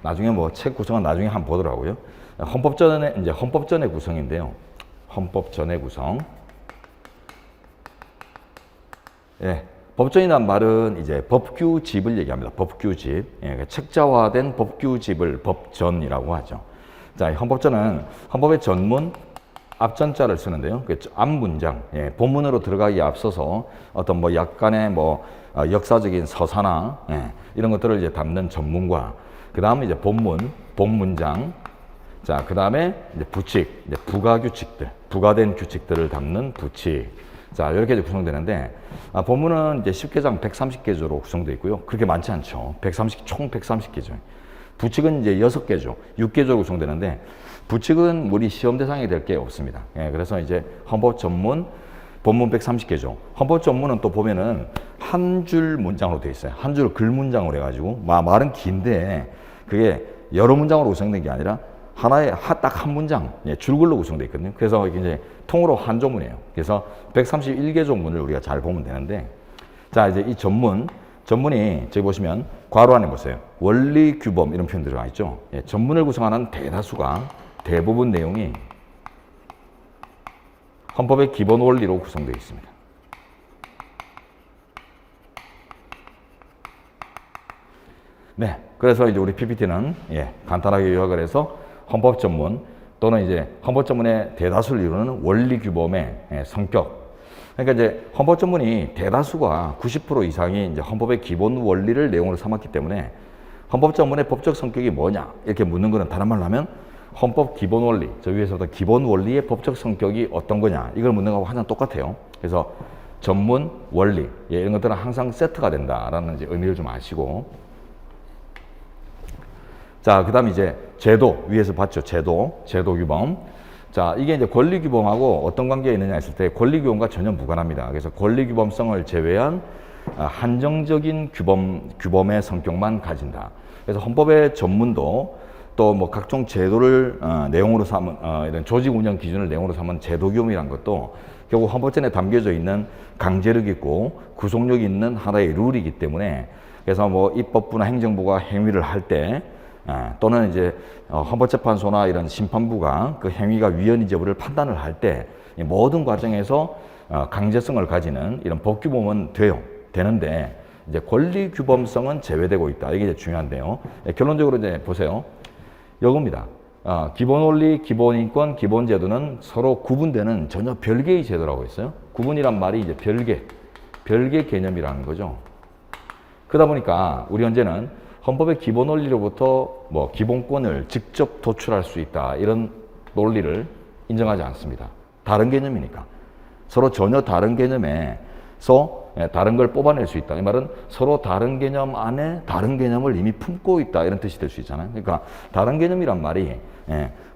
나중에 뭐 책 구성은 나중에 한번 보더라고요. 헌법전의 구성인데요. 헌법전의 구성. 예. 법전이란 말은 이제 법규집을 얘기합니다. 법규집. 예, 책자화된 법규집을 법전이라고 하죠. 자, 헌법전은 헌법의 전문, 앞전자를 쓰는데요. 그 앞문장, 본문으로 들어가기에 앞서서 어떤 뭐 약간의 역사적인 서사나 이런 것들을 이제 담는 전문과 그 다음에 이제 본문장, 자, 그 다음에 이제 부칙, 이제 부가된 규칙들을 담는 부칙. 자, 이렇게 이제 구성되는데 본문은 이제 10개장 130개조로 구성되어 있고요. 그렇게 많지 않죠. 총 130개조. 부칙은 이제 6개조, 6개조로 구성되는데 부칙은 우리 시험 대상이 될 게 없습니다. 그래서 이제 헌법 전문, 본문 130개조. 헌법 전문은 또 보면은 한 줄 문장으로 되어 있어요. 한 줄 글문장으로 해가지고 말은 긴데 그게 여러 문장으로 구성된 게 아니라 하나의 딱 한 문장, 줄글로 구성되어 있거든요. 그래서 이제 통으로 한조문이에요. 그래서 131개조 문을 우리가 잘 보면 되는데 자, 이제 이 전문이 저기 보시면 괄호 안에 보세요. 원리, 규범 이런 표현 들어가 있죠. 전문을 구성하는 대부분 내용이 헌법의 기본 원리로 구성되어 있습니다. 네, 그래서 이제 우리 PPT는 간단하게 요약을 해서 헌법 전문 또는 이제 헌법 전문의 대다수를 이루는 원리 규범의 성격. 그러니까 이제 헌법 전문이 대다수가 90% 이상이 이제 헌법의 기본 원리를 내용으로 삼았기 때문에 헌법 전문의 법적 성격이 뭐냐 이렇게 묻는 거는 다른 말로 하면 헌법 기본 원리, 저 위에서부터 기본 원리의 법적 성격이 어떤 거냐 이걸 묻는 거하고 항상 똑같아요. 그래서 전문, 원리 이런 것들은 항상 세트가 된다라는 이제 의미를 좀 아시고 자, 그 다음에 이제 제도, 위에서 봤죠. 제도 규범. 자, 이게 이제 권리 규범하고 어떤 관계가 있느냐 했을 때 권리 규범과 전혀 무관합니다. 그래서 권리 규범성을 제외한 한정적인 규범의 성격만 가진다. 그래서 헌법의 전문도 또 뭐 각종 제도를 내용으로 삼은 이런 조직 운영 기준을 내용으로 삼은 제도 규범이란 것도 결국 헌법전에 담겨져 있는 강제력 있고 구속력 있는 하나의 룰이기 때문에 그래서 뭐 입법부나 행정부가 행위를 할 때 또는 이제 헌법재판소나 이런 심판부가 그 행위가 위헌인지 여부를 판단을 할 때 모든 과정에서 강제성을 가지는 이런 법규범은 되는데 이제 권리규범성은 제외되고 있다. 이게 이제 중요한데요. 결론적으로 이제 보세요. 이겁니다. 기본 원리, 기본 인권, 기본 제도는 서로 구분되는 전혀 별개의 제도라고 했어요. 구분이란 말이 이제 별개 개념이라는 거죠. 그러다 보니까 우리 현재는 헌법의 기본 원리로부터 뭐 기본권을 직접 도출할 수 있다, 이런 논리를 인정하지 않습니다. 다른 개념이니까. 서로 전혀 다른 개념에서 다른 걸 뽑아낼 수 있다. 이 말은 서로 다른 개념 안에 다른 개념을 이미 품고 있다, 이런 뜻이 될 수 있잖아요. 그러니까 다른 개념이란 말이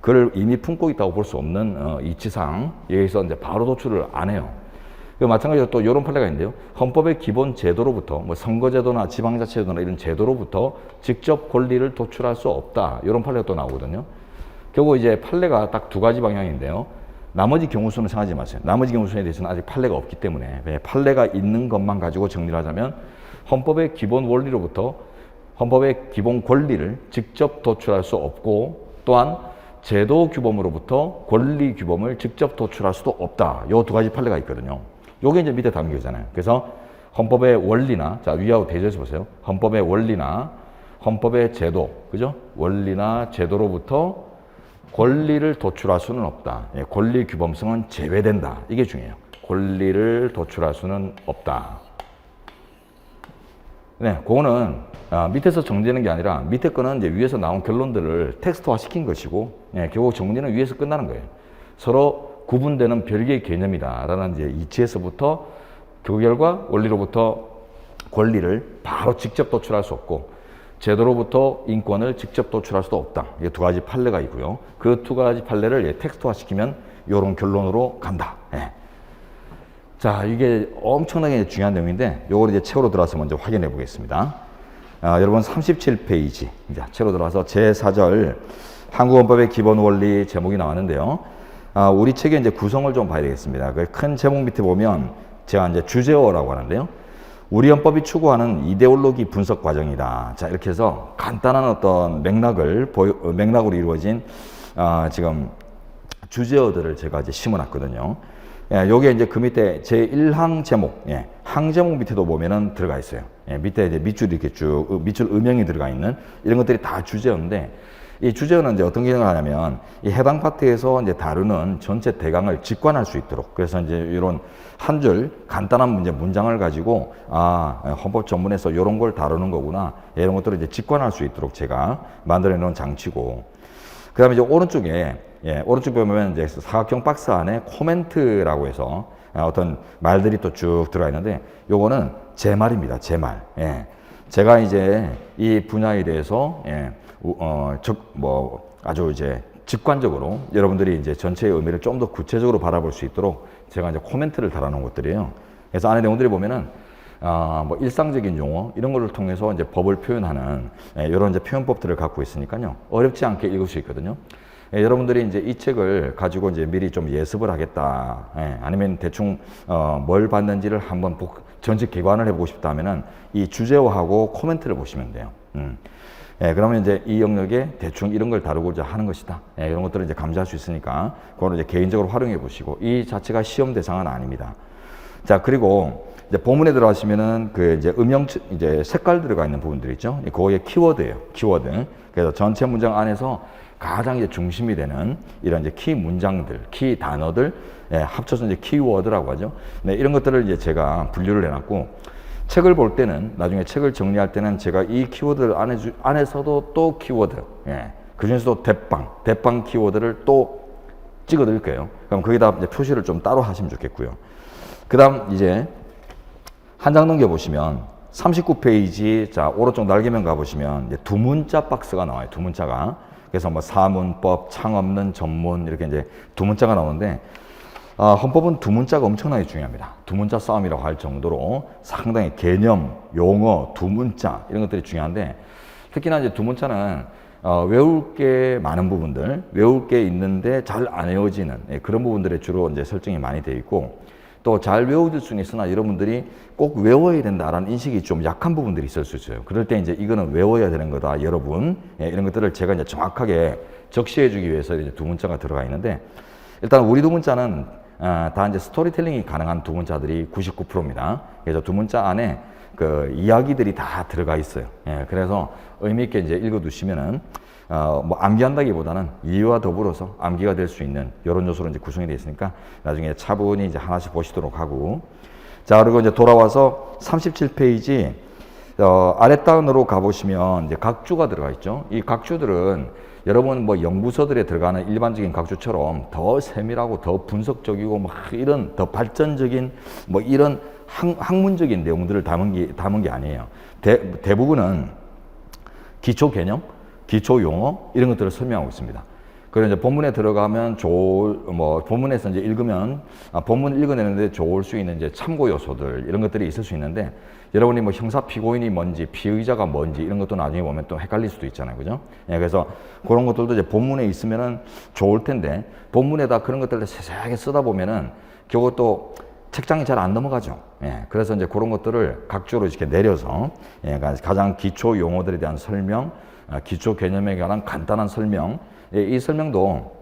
그걸 이미 품고 있다고 볼 수 없는 이치상 여기서 이제 바로 도출을 안 해요. 마찬가지로 또 이런 판례가 있는데요. 헌법의 기본 제도로부터 뭐 선거제도나 지방자치제도나 이런 제도로부터 직접 권리를 도출할 수 없다, 이런 판례가 또 나오거든요. 결국 이제 판례가 딱 두 가지 방향인데요. 나머지 경우수는 생각하지 마세요. 나머지 경우수에 대해서는 아직 판례가 없기 때문에 판례가 있는 것만 가지고 정리를 하자면 헌법의 기본 원리로부터 헌법의 기본 권리를 직접 도출할 수 없고, 또한 제도 규범으로부터 권리 규범을 직접 도출할 수도 없다. 요 두 가지 판례가 있거든요. 요게 이제 밑에 담겨 있잖아요. 그래서 헌법의 원리나, 자, 위하고 대조해서 보세요. 헌법의 원리나 헌법의 제도, 그죠? 원리나 제도로부터 권리를 도출할 수는 없다. 권리 규범성은 제외된다. 이게 중요해요. 권리를 도출할 수는 없다. 네, 그거는 밑에서 정리되는 게 아니라 밑에 거는 이제 위에서 나온 결론들을 텍스트화 시킨 것이고, 결국 정리는 위에서 끝나는 거예요. 서로 구분되는 별개의 개념이다라는 이제 이치에서부터 그 결과 원리로부터 권리를 바로 직접 도출할 수 없고, 제도로부터 인권을 직접 도출할 수도 없다. 이게 두 가지 판례가 있고요. 그 두 가지 판례를 텍스트화 시키면 이런 결론으로 간다. 자, 이게 엄청나게 중요한 내용인데, 요걸 이제 책으로 들어와서 먼저 확인해 보겠습니다. 여러분 37페이지. 자, 책으로 들어와서 제4절 한국헌법의 기본 원리 제목이 나왔는데요. 우리 책의 이제 구성을 좀 봐야 되겠습니다. 그 큰 제목 밑에 보면 제가 이제 주제어라고 하는데요. 우리 헌법이 추구하는 이데올로기 분석 과정이다. 자, 이렇게 해서 간단한 어떤 맥락으로 이루어진 지금 주제어들을 제가 이제 심어놨거든요. 요게 이제 그 밑에 제1항 제목, 항 제목 밑에도 보면은 들어가 있어요. 밑에 이제 밑줄이 이렇게 쭉, 밑줄 음영이 들어가 있는 이런 것들이 다 주제어인데, 이 주제어는 이제 어떤 기능을 하냐면 이 해당 파트에서 이제 다루는 전체 대강을 직관할 수 있도록, 그래서 이제 이런 한 줄 간단한 문장을 가지고 헌법 전문에서 이런 걸 다루는 거구나, 이런 것들을 이제 직관할 수 있도록 제가 만들어 놓은 장치고, 그다음에 이제 오른쪽에 오른쪽 보면 이제 사각형 박스 안에 코멘트라고 해서 어떤 말들이 또 쭉 들어가 있는데, 요거는 제 말입니다. 제 말. 제가 이제 이 분야에 대해서 아주 이제 직관적으로 여러분들이 이제 전체의 의미를 좀 더 구체적으로 바라볼 수 있도록 제가 이제 코멘트를 달아놓은 것들이에요. 그래서 안에 내용들이 보면은 뭐 일상적인 용어 이런 거를 통해서 이제 법을 표현하는 이런 이제 표현법들을 갖고 있으니까요. 어렵지 않게 읽을 수 있거든요. 여러분들이 이제 이 책을 가지고 이제 미리 좀 예습을 하겠다, 아니면 대충 뭘 봤는지를 한번 전체 개관을 해보고 싶다 하면은 이 주제어하고 코멘트를 보시면 돼요. 그러면 이제 이 영역에 대충 이런 걸 다루고자 하는 것이다. 이런 것들을 이제 감지할 수 있으니까 그거를 이제 개인적으로 활용해 보시고, 이 자체가 시험 대상은 아닙니다. 자, 그리고 이제 본문에 들어가시면은 그 이제 이제 색깔 들어가 있는 부분들 있죠. 그거의 키워드예요. 키워드. 그래서 전체 문장 안에서 가장 이제 중심이 되는 이런 이제 키 문장들, 키 단어들, 합쳐서 이제 키워드라고 하죠. 이런 것들을 이제 제가 분류를 해놨고, 책을 볼 때는, 나중에 책을 정리할 때는 제가 이 키워드 안에서도 또 키워드, 그 중에서도 대빵 키워드를 또 찍어 드릴 거예요. 그럼 거기다 이제 표시를 좀 따로 하시면 좋겠고요. 그 다음 이제 한 장 넘겨보시면 39페이지, 자, 오른쪽 날개면 가보시면 이제 두 문자 박스가 나와요. 두 문자가. 그래서 뭐 사문법, 창없는 전문, 이렇게 이제 두 문자가 나오는데, 헌법은 두 문자가 엄청나게 중요합니다. 두 문자 싸움이라고 할 정도로 상당히 개념, 용어, 두 문자 이런 것들이 중요한데, 특히나 이제 두 문자는 외울 게 많은 부분들, 외울 게 있는데 잘 안 외워지는 그런 부분들에 주로 이제 설정이 많이 되어 있고, 또 잘 외워질 수는 있으나 여러분들이 꼭 외워야 된다라는 인식이 좀 약한 부분들이 있을 수 있어요. 그럴 때 이제 이거는 외워야 되는 거다, 여러분. 이런 것들을 제가 이제 정확하게 적시해 주기 위해서 이제 두 문자가 들어가 있는데, 일단 우리 두 문자는 다 이제 스토리텔링이 가능한 두 문자들이 99%입니다. 그래서 두 문자 안에 그 이야기들이 다 들어가 있어요. 예, 그래서 의미 있게 이제 읽어두시면은 뭐 암기한다기보다는 이해와 더불어서 암기가 될 수 있는 이런 요소로 이제 구성이 되어 있으니까 나중에 차분히 이제 하나씩 보시도록 하고. 자, 그리고 이제 돌아와서 37페이지 아랫단으로 가보시면 이제 각주가 들어가 있죠. 이 각주들은 여러분 뭐 연구서들에 들어가는 일반적인 각주처럼 더 세밀하고 더 분석적이고 막 이런 더 발전적인 뭐 이런 학문적인 내용들을 담은 게 아니에요. 대부분은 기초 개념, 기초 용어 이런 것들을 설명하고 있습니다. 그리고 이제 본문에 들어가면 본문에서 이제 읽으면 본문을 읽어내는데 좋을 수 있는 이제 참고 요소들 이런 것들이 있을 수 있는데 여러분이 뭐 형사 피고인이 뭔지 피의자가 뭔지 이런 것도 나중에 보면 또 헷갈릴 수도 있잖아요, 그죠? 예, 그래서 그런 것들도 이제 본문에 있으면은 좋을 텐데 본문에다 그런 것들을 세세하게 쓰다 보면은 결국 또 책장이 잘 안 넘어가죠. 예, 그래서 이제 그런 것들을 각주로 이렇게 내려서 가장 기초 용어들에 대한 설명, 기초 개념에 관한 간단한 설명, 이 설명도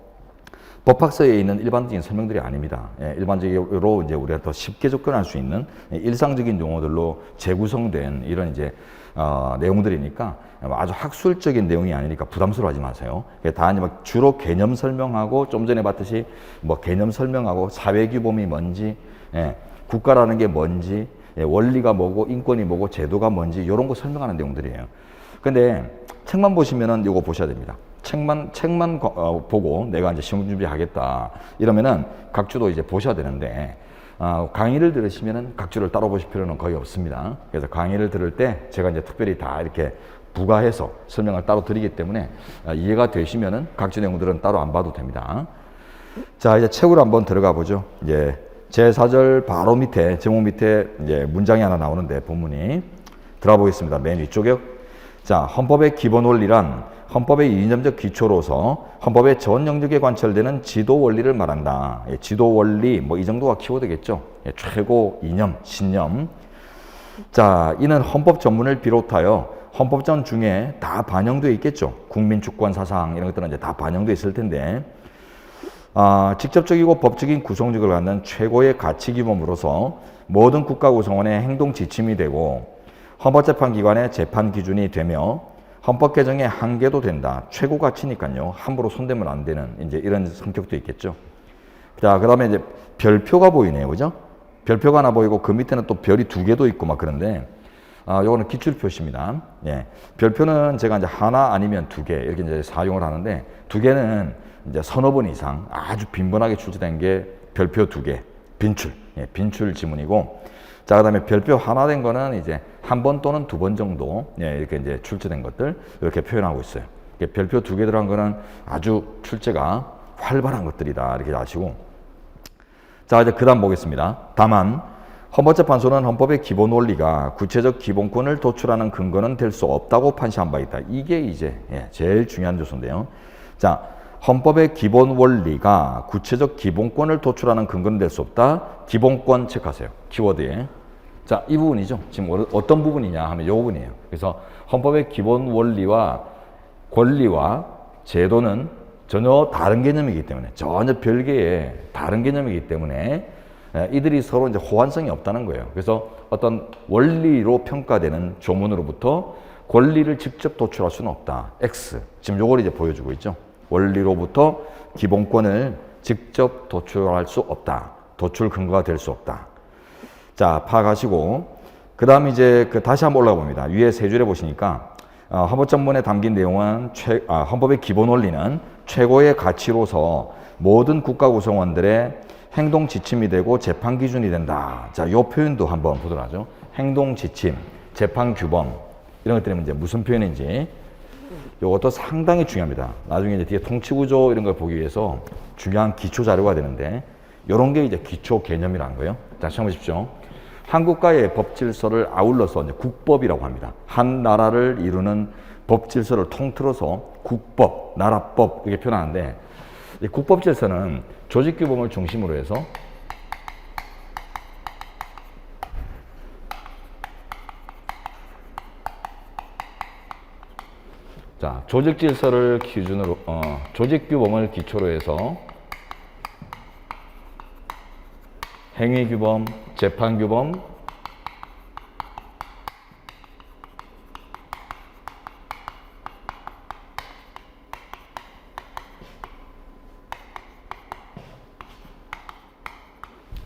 법학서에 있는 일반적인 설명들이 아닙니다. 일반적으로 이제 우리가 더 쉽게 접근할 수 있는 일상적인 용어들로 재구성된 이런 이제 내용들이니까 아주 학술적인 내용이 아니니까 부담스러워하지 마세요. 다 주로 개념 설명하고 좀 전에 봤듯이 뭐 개념 설명하고 사회규범이 뭔지, 국가라는 게 뭔지, 원리가 뭐고 인권이 뭐고 제도가 뭔지 이런 거 설명하는 내용들이에요. 근데 책만 보시면은 이거 보셔야 됩니다. 책만 보고 내가 이제 시험 준비하겠다 이러면은 각주도 이제 보셔야 되는데 강의를 들으시면은 각주를 따로 보실 필요는 거의 없습니다. 그래서 강의를 들을 때 제가 이제 특별히 다 이렇게 부가해서 설명을 따로 드리기 때문에 이해가 되시면은 각주 내용들은 따로 안 봐도 됩니다. 자, 이제 책으로 한번 들어가 보죠. 이제 제4절 바로 밑에 제목 밑에 이제 문장이 하나 나오는데 본문이 들어가 보겠습니다. 맨 위쪽에 자, 헌법의 기본 원리란 헌법의 이념적 기초로서 헌법의 전 영역에 관철되는 지도 원리를 말한다. 지도 원리 뭐 이 정도가 키워드겠죠. 최고 이념, 신념. 자, 이는 헌법 전문을 비롯하여 헌법전 중에 다 반영되어 있겠죠. 국민 주권 사상 이런 것들은 이제 다 반영되어 있을 텐데 직접적이고 법적인 구성력을 갖는 최고의 가치 기본으로서 모든 국가 구성원의 행동 지침이 되고 헌법재판기관의 재판 기준이 되며 헌법 개정의 한계도 된다. 최고 가치니까요. 함부로 손대면 안 되는 이제 이런 성격도 있겠죠. 자, 그다음에 이제 별표가 보이네요, 그죠? 별표가 하나 보이고 그 밑에는 또 별이 2개도 있고 막 그런데 요거는 기출 표시입니다. 예, 별표는 제가 이제 하나 아니면 2개 이렇게 이제 사용을 하는데 2개는 이제 서너 번 이상 아주 빈번하게 출제된 게 별표 2개, 빈출, 빈출 지문이고. 자, 그다음에 별표 하나 된 거는 이제 한 번 또는 2번 정도 이렇게 이제 출제된 것들 이렇게 표현하고 있어요. 별표 2개 들어간 거는 아주 출제가 활발한 것들이다 이렇게 아시고. 자, 이제 그다음 보겠습니다. 다만 헌법재판소는 헌법의 기본 원리가 구체적 기본권을 도출하는 근거는 될 수 없다고 판시한 바 있다. 이게 이제 제일 중요한 요소인데요. 자, 헌법의 기본 원리가 구체적 기본권을 도출하는 근거는 될 수 없다. 기본권 체크하세요. 키워드에. 자, 이 부분이죠. 지금 어떤 부분이냐 하면 이 부분이에요. 그래서 헌법의 기본 원리와 권리와 제도는 전혀 다른 개념이기 때문에 전혀 별개의 다른 개념이기 때문에 이들이 서로 이제 호환성이 없다는 거예요. 그래서 어떤 원리로 평가되는 조문으로부터 권리를 직접 도출할 수는 없다. X. 지금 요걸 이제 보여주고 있죠. 원리로부터 기본권을 직접 도출할 수 없다. 도출 근거가 될 수 없다. 자, 파악하시고 그 다음 이제 다시 한번 올라가 봅니다. 위에 세 줄에 보시니까 헌법전문에 담긴 내용은 헌법의 기본 원리는 최고의 가치로서 모든 국가 구성원들의 행동 지침이 되고 재판 기준이 된다. 자, 요 표현도 한번 보도록 하죠. 행동 지침, 재판 규범 이런 것들이 이제 무슨 표현인지 이것도 상당히 중요합니다. 나중에 이제 뒤에 통치 구조 이런 걸 보기 위해서 중요한 기초 자료가 되는데 이런 게 이제 기초 개념이라는 거예요. 다시 한번 보십시오. 한 국가의 법 질서를 아울러서 이제 국법이라고 합니다. 한 나라를 이루는 법 질서를 통틀어서 국법, 나라법 이렇게 표현하는데 이 국법 질서는 조직 규범을 중심으로 해서 자, 조직 질서를 기준으로 조직 규범을 기초로 해서 행위 규범, 재판 규범,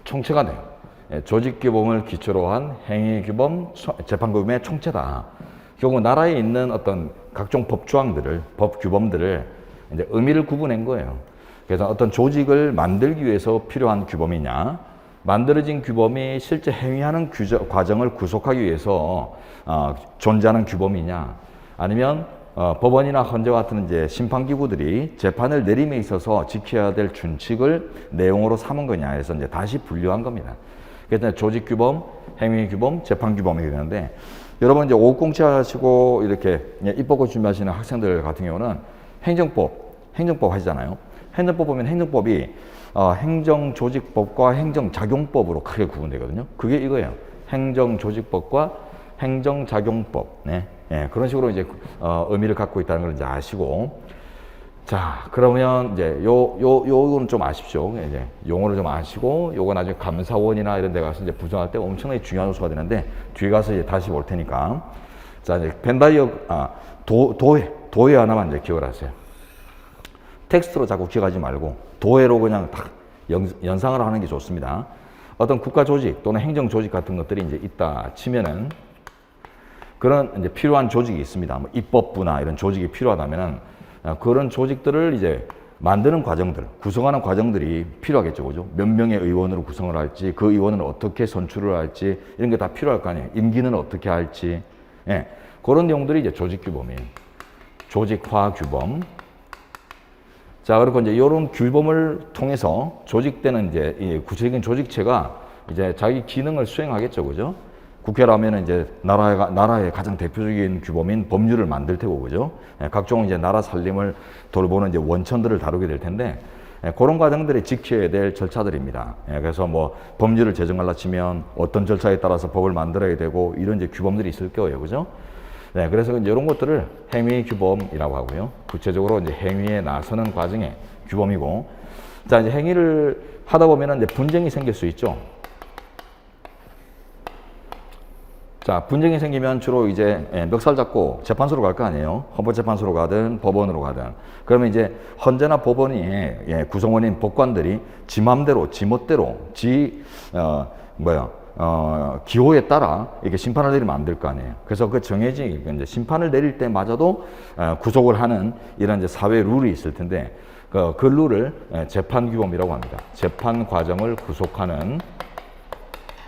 총체가 돼요. 예, 조직규범을 기초로 한 행위규범, 재판규범의 총체다. 결국 나라에 있는 어떤 각종 법조항들을, 법규범들을 이제 의미를 구분한 거예요. 그래서 어떤 조직을 만들기 위해서 필요한 규범이냐, 만들어진 규범이 실제 행위하는 과정을 구속하기 위해서 존재하는 규범이냐, 아니면 법원이나 헌재와 같은 이제 심판기구들이 재판을 내림에 있어서 지켜야 될 준칙을 내용으로 삼은 거냐 해서 이제 다시 분류한 겁니다. 그래서 조직규범, 행위규범, 재판규범이 되는데, 여러분 이제 5공채 하시고 이렇게 입법고 준비하시는 학생들 같은 경우는 행정법 하시잖아요. 행정법 보면 행정법이 행정조직법과 행정작용법으로 크게 구분되거든요. 그게 이거예요. 행정조직법과 행정작용법. 네. 예, 그런 식으로 이제 의미를 갖고 있다는 걸 이제 아시고, 자, 그러면 이제 요거는 좀 아십시오. 이제 용어를 좀 아시고, 요거 나중에 감사원이나 이런 데 가서 이제 부정할 때 엄청나게 중요한 요소가 되는데, 뒤에 가서 이제 다시 볼 테니까. 자, 이제 벤다이어, 도해 하나만 이제 기억을 하세요. 텍스트로 자꾸 기억하지 말고, 도해로 그냥 딱 연상을 하는 게 좋습니다. 어떤 국가 조직 또는 행정 조직 같은 것들이 이제 있다 치면은, 그런 이제 필요한 조직이 있습니다. 뭐 입법부나 이런 조직이 필요하다면은 그런 조직들을 이제 만드는 과정들, 구성하는 과정들이 필요하겠죠, 그죠? 몇 명의 의원으로 구성을 할지, 그 의원을 어떻게 선출을 할지 이런 게 다 필요할 거 아니에요. 임기는 어떻게 할지, 예, 그런 내용들이 이제 조직규범이에요. 조직화 규범. 자, 그리고 이제 이런 규범을 통해서 조직되는 이제 이 구체적인 조직체가 이제 자기 기능을 수행하겠죠, 그죠? 국회라면 이제 나라의 가장 대표적인 규범인 법률을 만들 테고, 그죠? 예, 각종 이제 나라 살림을 돌보는 이제 원천들을 다루게 될 텐데, 예, 그런 과정들이 지켜야 될 절차들입니다. 예, 그래서 뭐 법률을 제정하려 치면 어떤 절차에 따라서 법을 만들어야 되고, 이런 이제 규범들이 있을 거예요, 그죠? 네, 그래서 이제 이런 것들을 행위 규범이라고 하고요. 구체적으로 이제 행위에 나서는 과정의 규범이고, 자, 이제 행위를 하다 보면은 이제 분쟁이 생길 수 있죠. 자, 분쟁이 생기면 주로 이제 멱살 잡고 재판소로 갈 거 아니에요. 헌법재판소로 가든 법원으로 가든. 그러면 이제 헌재나 법원이 구성원인 법관들이 지 맘대로, 지 멋대로, 기호에 따라 이렇게 심판을 내리면 안 될 거 아니에요. 그래서 그 정해진 이제 심판을 내릴 때마저도 구속을 하는 이런 이제 사회 룰이 있을 텐데, 그 룰을 재판규범이라고 합니다. 재판 과정을 구속하는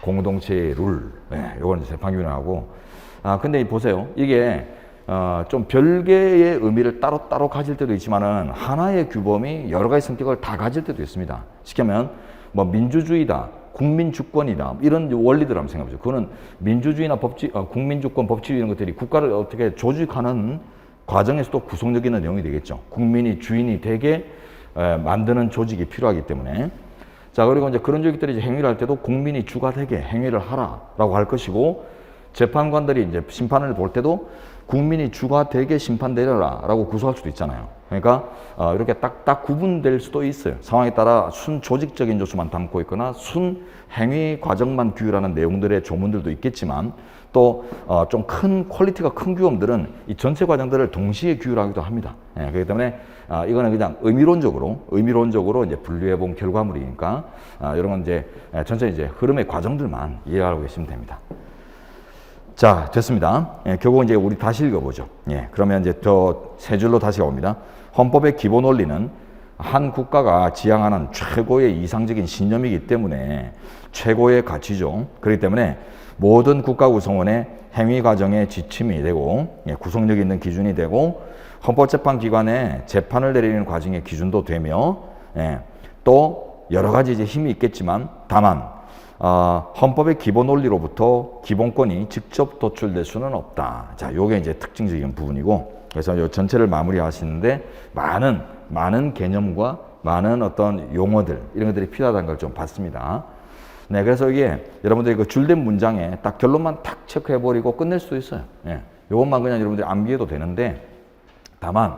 공동체의 룰, 요건 재판규범하고, 근데 보세요. 이게 좀 별개의 의미를 따로 가질 때도 있지만은 하나의 규범이 여러 가지 성격을 다 가질 때도 있습니다. 쉽게 하면 뭐 민주주의다, 국민주권이다, 이런 원리들 한번 생각해 보죠. 그거는 민주주의나 국민주권, 법치주의 이런 것들이 국가를 어떻게 조직하는 과정에서도 구성력 있는 내용이 되겠죠. 국민이 주인이 되게 만드는 조직이 필요하기 때문에. 자, 그리고 이제 그런 조직들이 이제 행위를 할 때도 국민이 주가 되게 행위를 하라라고 할 것이고, 재판관들이 이제 심판을 볼 때도 국민이 주가 되게 심판 내려라라고 구속할 수도 있잖아요. 그러니까 이렇게 딱 구분될 수도 있어요. 상황에 따라 순 조직적인 요소만 담고 있거나 순 행위 과정만 규율하는 내용들의 조문들도 있겠지만, 또 좀 큰 퀄리티가 큰 규범들은 이 전체 과정들을 동시에 규율하기도 합니다. 그렇기 때문에 이거는 그냥 의미론적으로 이제 분류해 본 결과물이니까 이런 건 이제 전체 이제 흐름의 과정들만 이해하고 계시면 됩니다. 자, 됐습니다. 결국 이제 우리 다시 읽어보죠. 그러면 이제 저 세 줄로 다시 옵니다. 헌법의 기본 원리는 한 국가가 지향하는 최고의 이상적인 신념이기 때문에 최고의 가치죠. 그렇기 때문에 모든 국가 구성원의 행위 과정의 지침이 되고, 구속력 있는 기준이 되고, 헌법재판기관의 재판을 내리는 과정의 기준도 되며, 또 여러 가지 이제 힘이 있겠지만, 다만 헌법의 기본 원리로부터 기본권이 직접 도출될 수는 없다. 자, 요게 이제 특징적인 부분이고, 그래서 요 전체를 마무리하시는데 많은 개념과 많은 어떤 용어들, 이런 것들이 필요하다는 걸 좀 봤습니다. 네, 그래서 이게 여러분들이 그 줄된 문장에 딱 결론만 탁 체크해버리고 끝낼 수도 있어요. 요것만 그냥 여러분들이 암기해도 되는데, 다만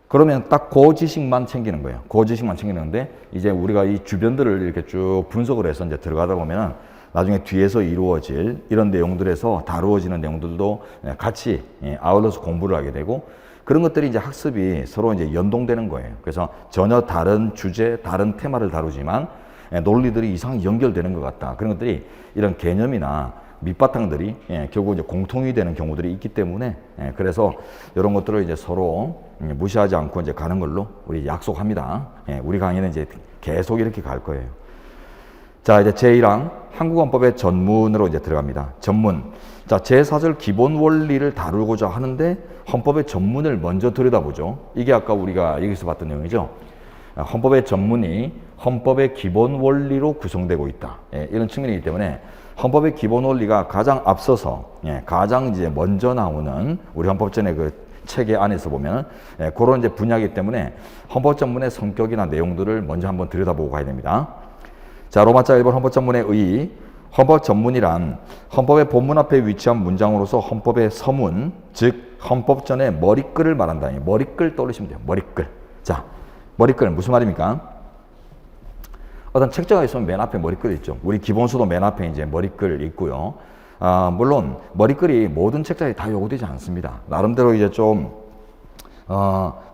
그러면 딱 그 지식만 챙기는 거예요. 그 지식만 챙기는데, 이제 우리가 이 주변들을 이렇게 쭉 분석을 해서 이제 들어가다 보면은 나중에 뒤에서 이루어질 이런 내용들에서 다루어지는 내용들도 같이 아울러서 공부를 하게 되고, 그런 것들이 이제 학습이 서로 이제 연동되는 거예요. 그래서 전혀 다른 주제, 다른 테마를 다루지만 논리들이 이상하게 연결되는 것 같다. 그런 것들이 이런 개념이나 밑바탕들이 결국 이제 공통이 되는 경우들이 있기 때문에 그래서 이런 것들을 이제 서로 무시하지 않고 이제 가는 걸로 우리 약속합니다. 우리 강의는 이제 계속 이렇게 갈 거예요. 자, 이제 제1항 한국헌법의 전문으로 이제 들어갑니다. 전문. 자, 제4절 기본 원리를 다루고자 하는데 헌법의 전문을 먼저 들여다보죠. 이게 아까 우리가 여기서 봤던 내용이죠. 헌법의 전문이 헌법의 기본 원리로 구성되고 있다. 이런 측면이기 때문에 헌법의 기본 원리가 가장 앞서서 가장 이제 먼저 나오는 우리 헌법전의 그 체계 안에서 보면 그런 이제 분야이기 때문에 헌법 전문의 성격이나 내용들을 먼저 한번 들여다보고 가야 됩니다. 자, 로마자 1번 헌법 전문의 의. 헌법 전문이란 헌법의 본문 앞에 위치한 문장으로서 헌법의 서문, 즉 헌법전의 머리글을 말한다. 머리글 떠올리시면 돼요. 머리글. 자, 머리글 무슨 말입니까? 어떤 책자가 있으면 맨 앞에 머리글이 있죠. 우리 기본서도 맨 앞에 이제 머리글 있고요. 물론 머리글이 모든 책자에 다 요구되지 않습니다. 나름대로 이제 좀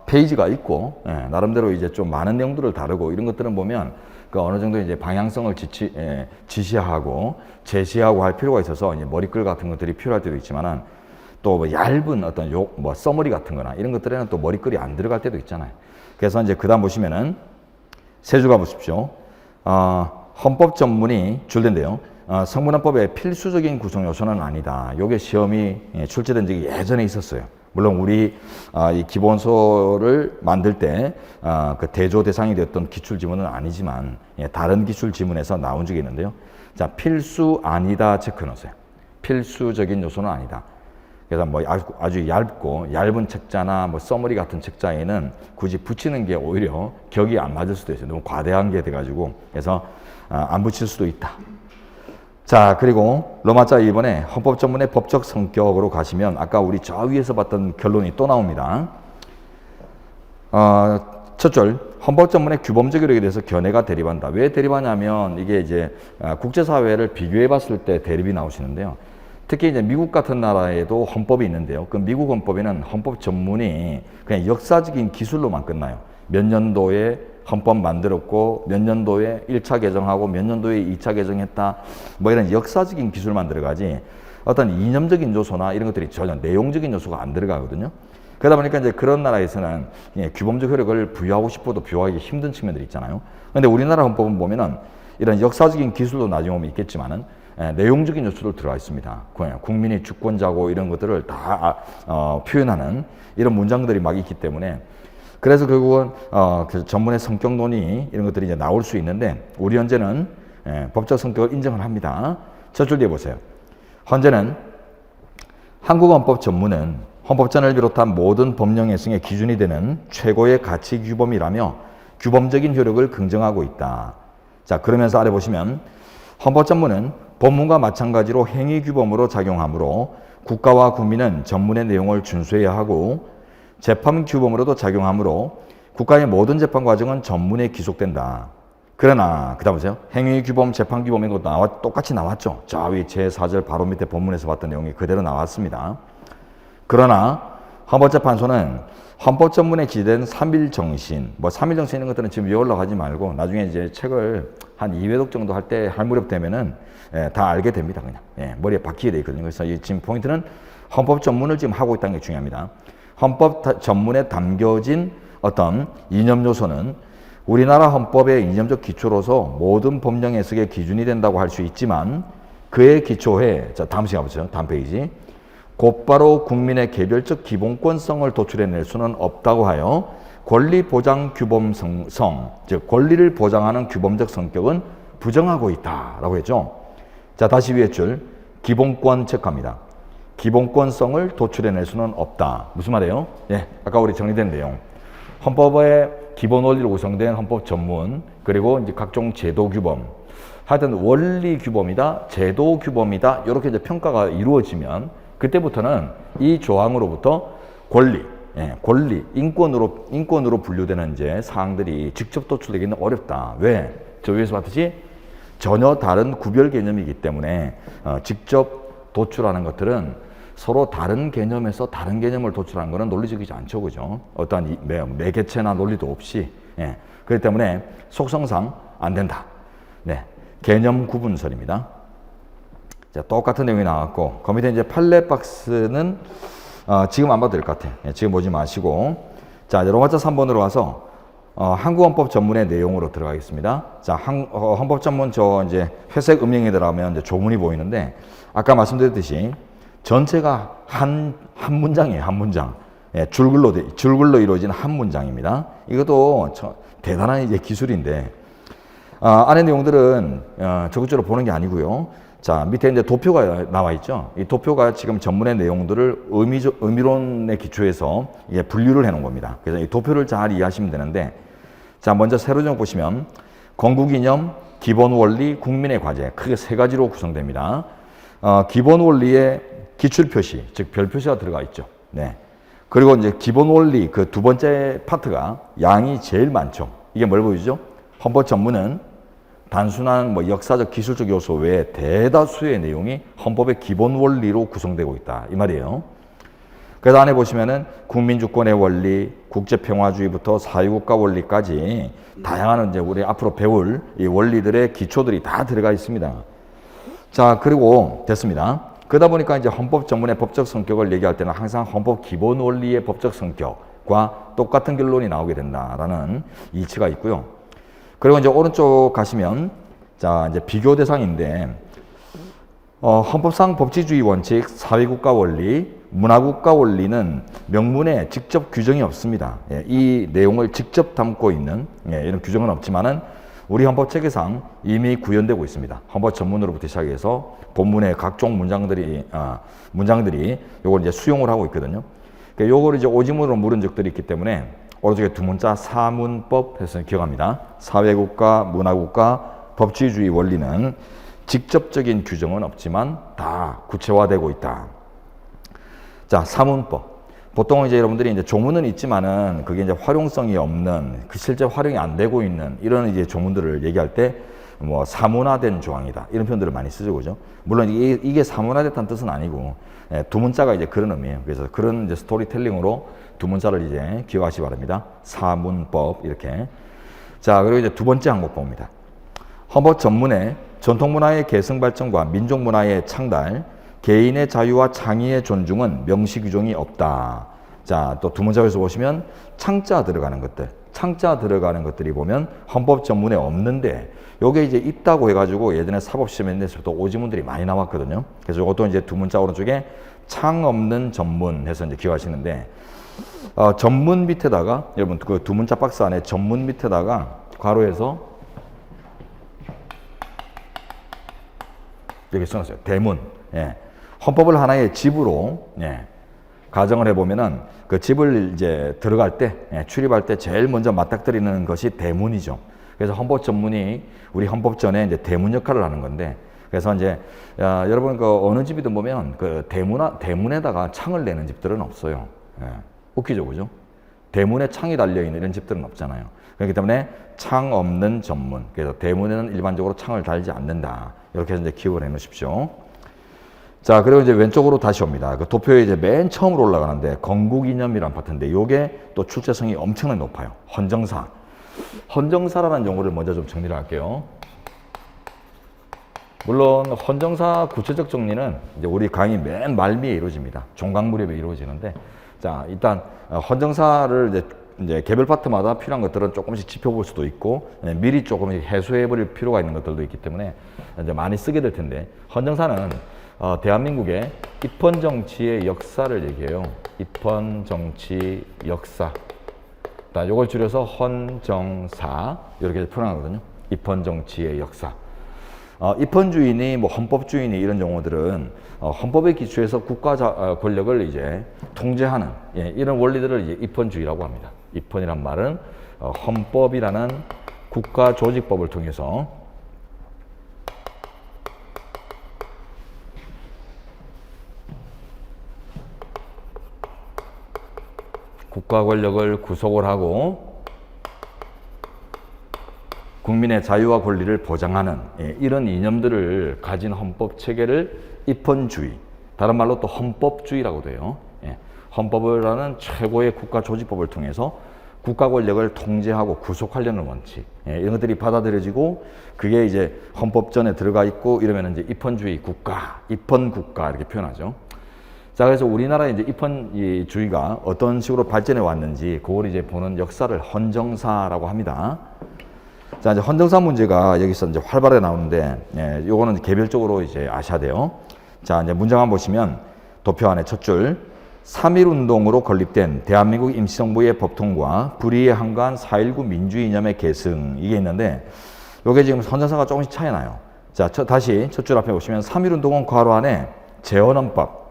페이지가 있고 나름대로 이제 좀 많은 내용들을 다루고 이런 것들은 보면 그 어느 정도 이제 방향성을 지시하고 제시하고 할 필요가 있어서 이제 머리글 같은 것들이 필요할 때도 있지만은 또 뭐 얇은 어떤 서머리 같은 거나 이런 것들에는 또 머리글이 안 들어갈 때도 있잖아요. 그래서 이제 그다음 보시면은 세 줄 가보십시오. 헌법 전문이 줄된데요. 성문헌법의 필수적인 구성 요소는 아니다. 요게 시험이 출제된 적이 예전에 있었어요. 물론 우리 이 기본서를 만들 때 그 대조 대상이 되었던 기출 지문은 아니지만 다른 기출 지문에서 나온 적이 있는데요. 자, 필수 아니다 체크해놓으세요. 필수적인 요소는 아니다. 그래서 뭐 아주 얇은 책자나 뭐 서머리 같은 책자에는 굳이 붙이는 게 오히려 격이 안 맞을 수도 있어요. 너무 과대한 게 돼가지고 그래서 안 붙일 수도 있다. 자, 그리고 로마자 2번에 헌법 전문의 법적 성격으로 가시면 아까 우리 저 위에서 봤던 결론이 또 나옵니다. 첫 줄, 헌법 전문의 규범적 효력에 대해서 견해가 대립한다. 왜 대립하냐면 이게 이제 국제사회를 비교해 봤을 때 대립이 나오시는데요. 특히 이제 미국 같은 나라에도 헌법이 있는데요. 그 미국 헌법에는 헌법 전문이 그냥 역사적인 기술로만 끝나요. 몇 년도에 헌법 만들었고 몇 년도에 1차 개정하고 몇 년도에 2차 개정했다. 뭐 이런 역사적인 기술만 들어가지 어떤 이념적인 요소나 이런 것들이 전혀 내용적인 요소가 안 들어가거든요. 그러다 보니까 이제 그런 나라에서는 규범적 효력을 부여하고 싶어도 부여하기 힘든 측면들이 있잖아요. 그런데 우리나라 헌법은 보면은 이런 역사적인 기술도 나중에 보면 있겠지만은 내용적인 요소도 들어가 있습니다. 국민이 주권자고 이런 것들을 다 표현하는 이런 문장들이 막 있기 때문에 그래서 결국은 그 전문의 성격 논의 이런 것들이 이제 나올 수 있는데 우리 헌재는 법적 성격을 인정을 합니다. 첫 줄 뒤에 보세요. 헌재는 한국헌법 전문은 헌법전을 비롯한 모든 법령 해석의 기준이 되는 최고의 가치 규범이라며 규범적인 효력을 긍정하고 있다. 자, 그러면서 아래 보시면 헌법 전문은 법문과 마찬가지로 행위 규범으로 작용하므로 국가와 국민은 전문의 내용을 준수해야 하고 재판 규범으로도 작용하므로 국가의 모든 재판 과정은 전문에 기속된다. 그러나 그다음 보세요. 행위 규범, 재판 규범인 것도 똑같이 나왔죠. 저 위 제4절 바로 밑에 본문에서 봤던 내용이 그대로 나왔습니다. 그러나 헌법재판소는 헌법 전문에 기재된 3일 정신, 뭐 3일 정신 이런 것들은 지금 외우려고 하지 말고 나중에 이제 책을 한 2회독 정도 할 때 할 무렵 되면은 다 알게 됩니다. 그냥 머리에 박히게 돼 있거든요. 그래서 지금 포인트는 헌법 전문을 지금 하고 있다는 게 중요합니다. 헌법 전문에 담겨진 어떤 이념 요소는 우리나라 헌법의 이념적 기초로서 모든 법령 해석의 기준이 된다고 할 수 있지만 그의 기초에 자 다음 시간 보세요. 다음 페이지. 곧바로 국민의 개별적 기본권성을 도출해낼 수는 없다고 하여 권리 보장 규범성, 즉 권리를 보장하는 규범적 성격은 부정하고 있다라고 했죠. 자, 다시 위에 줄 기본권 체크합니다. 기본권성을 도출해낼 수는 없다. 무슨 말이에요? 예, 아까 우리 정리된 내용. 헌법의 기본 원리로 구성된 헌법 전문, 그리고 이제 각종 제도 규범, 하여튼 원리 규범이다, 제도 규범이다, 이렇게 이제 평가가 이루어지면 그때부터는 이 조항으로부터 권리, 인권으로 분류되는 이제 사항들이 직접 도출되기는 어렵다. 왜? 저 위에서 봤듯이 전혀 다른 구별 개념이기 때문에 직접 도출하는 것들은 서로 다른 개념에서 다른 개념을 도출하는 것은 논리적이지 않죠, 그죠? 어떠한 매개체나 논리도 없이, 그렇기 때문에 속성상 안 된다. 네, 개념 구분설입니다. 자, 똑같은 내용이 나왔고, 그 밑에 이제 판례 박스는 지금 안 봐도 될 것 같아요. 지금 보지 마시고, 자, 로마자 3번으로 와서 한국헌법 전문의 내용으로 들어가겠습니다. 자, 헌법 전문 이제 회색 음영에 들어가면 이제 조문이 보이는데, 아까 말씀드렸듯이 전체가 한 문장이에요. 한 문장. 예, 줄글로 이루어진 한 문장입니다. 이것도 대단한 이제 기술인데, 안에 내용들은 적극적으로 보는 게 아니고요. 자, 밑에 이제 도표가 나와 있죠. 이 도표가 지금 전문의 내용들을 의미론에 기초해서 이게 분류를 해 놓은 겁니다. 그래서 이 도표를 잘 이해하시면 되는데, 자, 먼저 세로 좀 보시면 건국이념, 기본 원리, 국민의 과제 크게 세 가지로 구성됩니다. 기본 원리의 기출 표시, 즉 별 표시가 들어가 있죠. 네. 그리고 이제 기본 원리 그 두 번째 파트가 양이 제일 많죠. 이게 뭘 보여주죠? 헌법 전문은 단순한 뭐 역사적 기술적 요소 외에 대다수의 내용이 헌법의 기본 원리로 구성되고 있다 이 말이에요. 그래서 안에 보시면은 국민주권의 원리, 국제평화주의부터 사회국가 원리까지 다양한 이제 우리 앞으로 배울 이 원리들의 기초들이 다 들어가 있습니다. 자, 그리고 됐습니다. 그러다 보니까 이제 헌법 전문의 법적 성격을 얘기할 때는 항상 헌법 기본 원리의 법적 성격과 똑같은 결론이 나오게 된다라는 이치가 있고요. 그리고 이제 오른쪽 가시면 자, 이제 비교 대상인데 헌법상 법치주의 원칙, 사회국가 원리, 문화국가 원리는 명문에 직접 규정이 없습니다. 예, 이 내용을 직접 담고 있는 이런 규정은 없지만은 우리 헌법 체계상 이미 구현되고 있습니다. 헌법 전문으로부터 시작해서 본문의 각종 문장들이 요걸 이제 수용을 하고 있거든요. 그러니까 요걸 이제 오지문으로 물은 적들이 있기 때문에 오른쪽에 두 문자 사문법 해서 기억합니다. 사회국가, 문화국가, 법치주의 원리는 직접적인 규정은 없지만 다 구체화되고 있다. 자, 사문법. 보통 이제 여러분들이 이제 조문은 있지만은 그게 이제 활용성이 없는, 그 실제 활용이 안 되고 있는 이런 이제 조문들을 얘기할 때 뭐 사문화된 조항이다 이런 표현들을 많이 쓰죠, 그죠? 물론 이게 사문화됐다는 뜻은 아니고 두 문자가 이제 그런 의미예요. 그래서 그런 이제 스토리텔링으로 두 문자를 이제 기억하시기 바랍니다. 사문법 이렇게. 자, 그리고 이제 두 번째 항목 봅니다. 헌법 전문의 전통문화의 계승 발전과 민족문화의 창달, 개인의 자유와 창의의 존중은 명시 규정이 없다. 자, 또 두 문자에서 보시면 창자 들어가는 것들이 보면 헌법 전문에 없는데 요게 이제 있다고 해가지고 예전에 사법시험에서부터 오지문들이 많이 나왔거든요. 그래서 이것도 이제 두 문자 오른쪽에 창 없는 전문 해서 이제 기억하시는데 전문 밑에다가 여러분 그 두 문자 박스 안에 전문 밑에다가 괄호해서 이렇게 써놨어요. 대문. 예. 헌법을 하나의 집으로 가정을 해보면은 그 집을 이제 들어갈 때 출입할 때 제일 먼저 맞닥뜨리는 것이 대문이죠. 그래서 헌법 전문이 우리 헌법전에 이제 대문 역할을 하는 건데, 그래서 이제 여러분 그 어느 집이든 보면 그 대문에다가 창을 내는 집들은 없어요. 웃기죠, 그죠? 대문에 창이 달려 있는 이런 집들은 없잖아요. 그렇기 때문에 창 없는 전문. 그래서 대문에는 일반적으로 창을 달지 않는다. 이렇게 해서 이제 기억을 해 놓으십시오. 자, 그리고 이제 왼쪽으로 다시 옵니다. 그 도표에 이제 맨 처음으로 올라가는데 건국이념이란 파트인데 요게 또 출제성이 엄청나게 높아요. 헌정사. 헌정사라는 용어를 먼저 좀 정리를 할게요. 물론 헌정사 구체적 정리는 이제 우리 강의 맨 말미에 이루어집니다. 종강 무렵에 이루어지는데, 자, 일단 헌정사를 이제 개별 파트마다 필요한 것들은 조금씩 짚어볼 수도 있고 미리 조금씩 해소해 버릴 필요가 있는 것들도 있기 때문에 이제 많이 쓰게 될 텐데, 헌정사는 대한민국의 입헌 정치의 역사를 얘기해요. 입헌 정치 역사. 요걸 줄여서 헌정사 이렇게 표현하거든요. 입헌 정치의 역사. 입헌주의니 뭐 헌법주의니 이런 용어들은 헌법의 기초에서 국가 권력을 이제 통제하는 이런 원리들을 이제 입헌주의라고 합니다. 입헌이란 말은 헌법이라는 국가 조직법을 통해서 국가 권력을 구속을 하고 국민의 자유와 권리를 보장하는 이런 이념들을 가진 헌법 체계를 입헌주의, 다른 말로 또 헌법주의라고도 해요. 헌법을 하는 최고의 국가 조직법을 통해서 국가 권력을 통제하고 구속하려는 원칙, 이런 것들이 받아들여지고 그게 이제 헌법전에 들어가 있고 이러면 이제 입헌주의 국가, 입헌국가 이렇게 표현하죠. 자, 그래서 우리나라의 이제 입헌주의가 어떤 식으로 발전해 왔는지 그걸 이제 보는 역사를 헌정사라고 합니다. 자, 이제 헌정사 문제가 여기서 이제 활발하게 나오는데, 요거는 개별적으로 이제 아셔야 돼요. 자, 이제 문장 한번 보시면 도표 안에 첫 줄, 3.1운동으로 건립된 대한민국 임시정부의 법통과 불의에 한가한 4.19 민주주의 이념의 계승, 이게 있는데, 요게 지금 헌정사가 조금씩 차이 나요. 자, 다시 첫 줄 앞에 보시면 3.1운동은 괄호 안에 재헌헌법,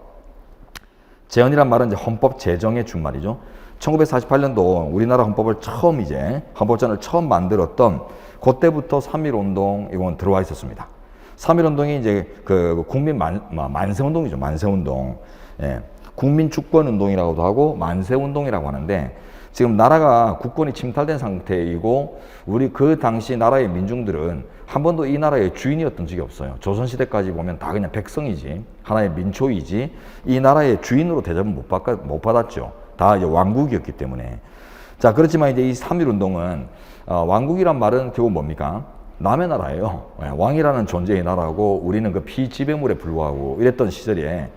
재헌이란 말은 이제 헌법 제정의 준말이죠. 1948년도 우리나라 헌법을 처음 이제 헌법전을 처음 만들었던 그때부터 3.1운동 이건 들어와 있었습니다. 3.1운동이 이제 그 국민 만세운동이죠. 만세운동. 국민주권운동이라고도 하고 만세운동이라고 하는데 지금 나라가 국권이 침탈된 상태이고 우리 그 당시 나라의 민중들은 한 번도 이 나라의 주인이었던 적이 없어요. 조선시대까지 보면 다 그냥 백성이지 하나의 민초이지 이 나라의 주인으로 대접을 못 받았죠. 다 이제 왕국이었기 때문에. 자, 그렇지만 이제 이 3.1운동은 왕국이란 말은 결국 뭡니까? 남의 나라예요. 왕이라는 존재의 나라고 우리는 그 피지배물에 불과하고 이랬던 시절에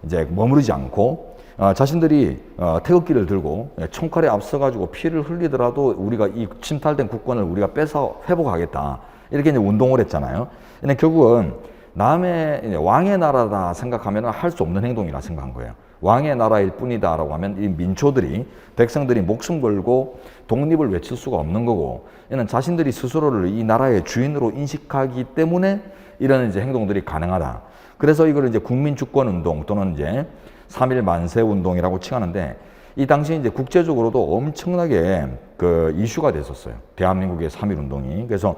이제 머무르지 않고 자신들이 태극기를 들고 총칼에 앞서가지고 피를 흘리더라도 우리가 이 침탈된 국권을 우리가 뺏어 회복하겠다. 이렇게 이제 운동을 했잖아요. 근데 결국은 남의 왕의 나라다 생각하면 할 수 없는 행동이라 생각한 거예요. 왕의 나라일 뿐이다라고 하면 이 민초들이 백성들이 목숨 걸고 독립을 외칠 수가 없는 거고 이는 자신들이 스스로를 이 나라의 주인으로 인식하기 때문에 이런 이제 행동들이 가능하다. 그래서 이걸 이제 국민주권운동 또는 이제 3.1 만세운동이라고 칭하는데 이 당시 이제 국제적으로도 엄청나게 그 이슈가 됐었어요. 대한민국의 3.1운동이. 그래서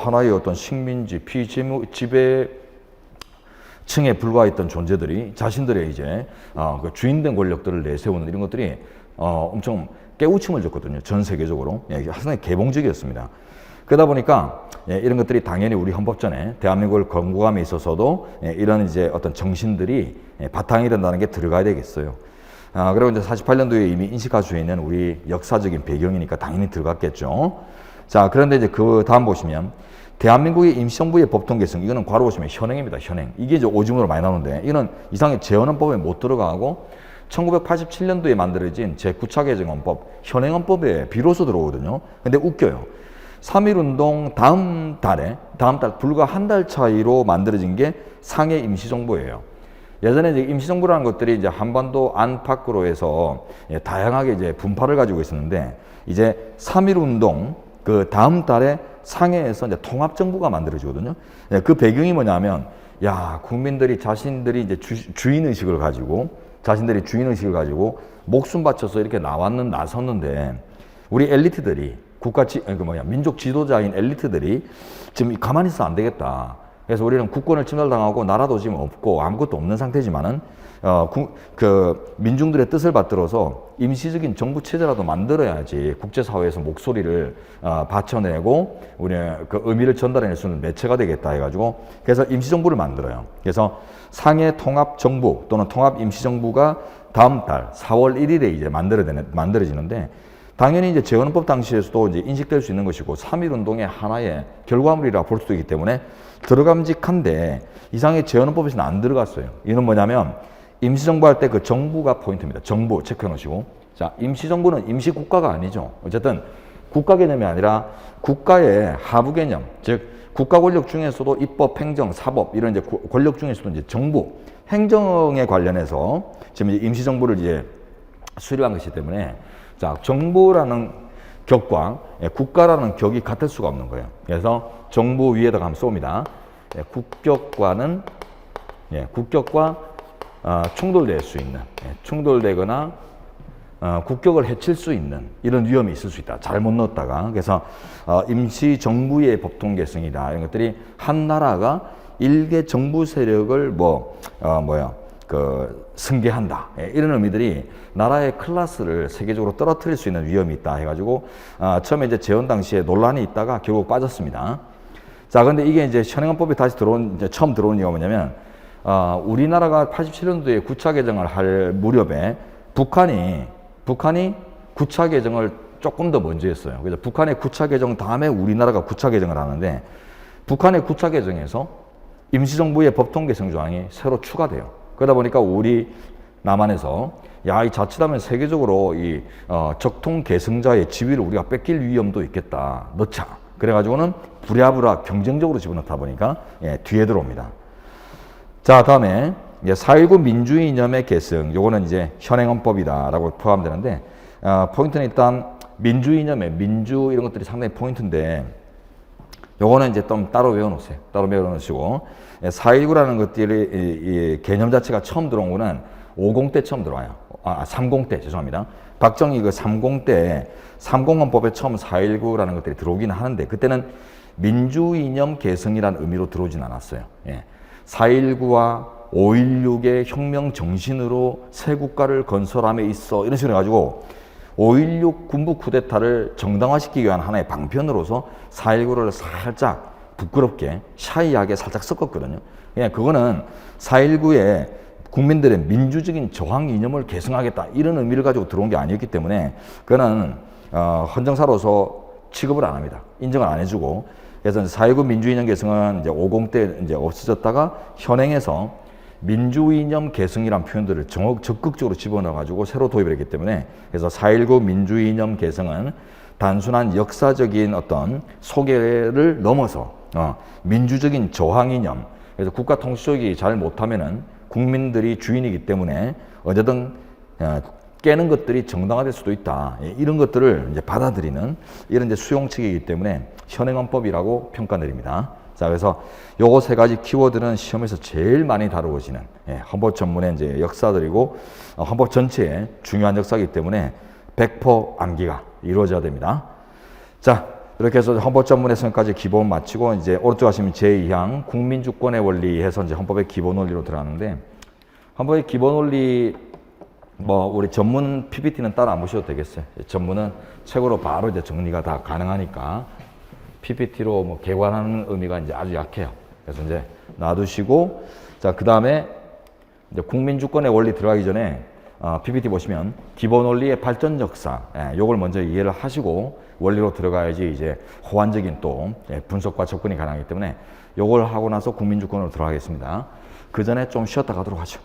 하나의 어떤 식민지 피지배 층에 불과했던 존재들이 자신들의 이제 그 주인된 권력들을 내세우는 이런 것들이 엄청 깨우침을 줬거든요. 전 세계적으로. 상당히 개봉적이었습니다. 그러다 보니까 이런 것들이 당연히 우리 헌법전에 대한민국을 건국함에 있어서도 이런 이제 어떤 정신들이 바탕이 된다는 게 들어가야 되겠어요. 그리고 이제 48년도에 이미 인식할 있는 우리 역사적인 배경이니까 당연히 들어갔겠죠. 자, 그런데 이제 그 다음 보시면 대한민국의 임시정부의 법통 개정, 이거는 괄호 보시면 현행입니다. 현행. 이게 이제 오줌으로 많이 나오는데 이거는 이상의 재헌헌법에 못 들어가고 1987년도에 만들어진 제9차 개정헌법, 현행헌법에 비로소 들어오거든요. 근데 웃겨요. 3.1운동 다음 달 불과 한 달 차이로 만들어진 게 상해 임시정부예요. 예전에 이제 임시정부라는 것들이 이제 한반도 안팎으로 해서 다양하게 이제 분파를 가지고 있었는데 이제 3.1운동 그 다음 달에 상해에서 이제 통합정부가 만들어지거든요. 그 배경이 뭐냐면, 국민들이 자신들이 이제 주인의식을 가지고, 목숨 바쳐서 이렇게 나섰는데, 우리 엘리트들이, 민족 지도자인 엘리트들이 지금 가만히 있어 안 되겠다. 그래서 우리는 국권을 침탈당하고 나라도 지금 없고 아무것도 없는 상태지만은 민중들의 뜻을 받들어서 임시적인 정부 체제라도 만들어야지 국제사회에서 목소리를 받쳐내고 우리의 그 의미를 전달해낼 수 있는 매체가 되겠다 해가지고 그래서 임시정부를 만들어요. 그래서 상해 통합정부 또는 통합임시정부가 다음 달 4월 1일에 이제 만들어지는데 당연히 이제 재헌헌법 당시에서도 이제 인식될 수 있는 것이고 3.1운동의 하나의 결과물이라 볼 수도 있기 때문에 들어감직한데 이상의 재헌헌법에서는 안 들어갔어요. 이는 뭐냐면 임시정부 할 때 그 정부가 포인트입니다. 정부 체크해 놓으시고. 자, 임시정부는 임시국가가 아니죠. 어쨌든 국가 개념이 아니라 국가의 하부 개념, 즉 국가 권력 중에서도 입법, 행정, 사법 이런 이제 권력 중에서도 이제 정부, 행정에 관련해서 지금 이제 임시정부를 이제 수립한 것이기 때문에 자, 정부라는 격과 국가라는 격이 같을 수가 없는 거예요. 그래서 정부 위에다가 한번 쏩니다. 국격과 충돌될 수 있는, 충돌되거나 국격을 해칠 수 있는 이런 위험이 있을 수 있다. 잘못 넣었다가. 그래서 임시정부의 법통 개성이다. 이런 것들이 한 나라가 일개 정부 세력을 승계한다. 이런 의미들이 나라의 클래스를 세계적으로 떨어뜨릴 수 있는 위험이 있다 해가지고 처음에 이제 재헌 당시에 논란이 있다가 결국 빠졌습니다. 자, 근데 이게 이제 현행헌법에 다시 처음 들어온 이유가 뭐냐면 우리나라가 87년도에 9차 개정을 할 무렵에 북한이 9차 개정을 조금 더 먼저 했어요. 그래서 북한의 9차 개정 다음에 우리나라가 9차 개정을 하는데 북한의 9차 개정에서 임시정부의 법통 개정 조항이 새로 추가돼요. 그러다 보니까 우리 남한에서 야, 이 자칫하면 세계적으로 이 적통 계승자의 지위를 우리가 뺏길 위험도 있겠다. 넣자. 그래가지고는 부랴부랴 경쟁적으로 집어넣다 보니까 예, 뒤에 들어옵니다. 자, 다음에 4.19 민주주의 이념의 계승. 요거는 이제 현행헌법이다라고 포함되는데 포인트는 일단 민주주의 이념의 민주 이런 것들이 상당히 포인트인데 요거는 이제 좀 따로 외워놓으세요. 따로 외워놓으시고 4.19라는 것들이 이 개념 자체가 처음 들어온 거는 50때 처음 들어와요. 30때 죄송합니다. 박정희 그 30때 30헌법에 처음 4.19라는 것들이 들어오긴 하는데 그때는 민주 이념 계승이라는 의미로 들어오진 않았어요. 예. 4.19와 5.16의 혁명 정신으로 새 국가를 건설함에 있어 이런 식으로 해가지고 5.16 군부 쿠데타를 정당화시키기 위한 하나의 방편으로서 4.19를 살짝 부끄럽게 샤이하게 살짝 섞었거든요. 그냥 그거는 4.19의 국민들의 민주적인 저항 이념을 계승하겠다 이런 의미를 가지고 들어온 게 아니었기 때문에 그거는 헌정사로서 취급을 안 합니다. 인정을 안 해주고 그래서 4.19 민주이념 계승은 이제 50대 이제 없어졌다가 현행에서 민주이념 계승이란 표현들을 적극적으로 집어넣어가지고 새로 도입을 했기 때문에 그래서 4.19 민주이념 계승은 단순한 역사적인 어떤 소개를 넘어서 민주적인 저항 이념 그래서 국가 통치력이 잘 못하면은 국민들이 주인이기 때문에 어쨌든 깨는 것들이 정당화될 수도 있다. 이런 것들을 이제 받아들이는 이런 이제 수용책이기 때문에 현행헌법이라고 평가 내립니다. 자, 그래서 요거 세 가지 키워드는 시험에서 제일 많이 다루어지는 헌법 전문의 이제 역사들이고 헌법 전체의 중요한 역사이기 때문에 100% 암기가 이루어져야 됩니다. 자, 이렇게 해서 헌법 전문에서까지 기본 마치고 이제 오른쪽 하시면 제2항 국민주권의 원리 해서 이제 헌법의 기본 원리로 들어가는데 헌법의 기본 원리 뭐 우리 전문 PPT는 따로 안 보셔도 되겠어요. 전문은 책으로 바로 이제 정리가 다 가능하니까 PPT로 뭐 개관하는 의미가 이제 아주 약해요. 그래서 이제 놔두시고 자, 그다음에 이제 국민주권의 원리 들어가기 전에 PPT 보시면 기본 원리의 발전 역사 요걸 먼저 이해를 하시고 원리로 들어가야지 이제 호환적인 또 분석과 접근이 가능하기 때문에 요걸 하고 나서 국민주권으로 들어가겠습니다. 그 전에 좀 쉬었다 가도록 하죠.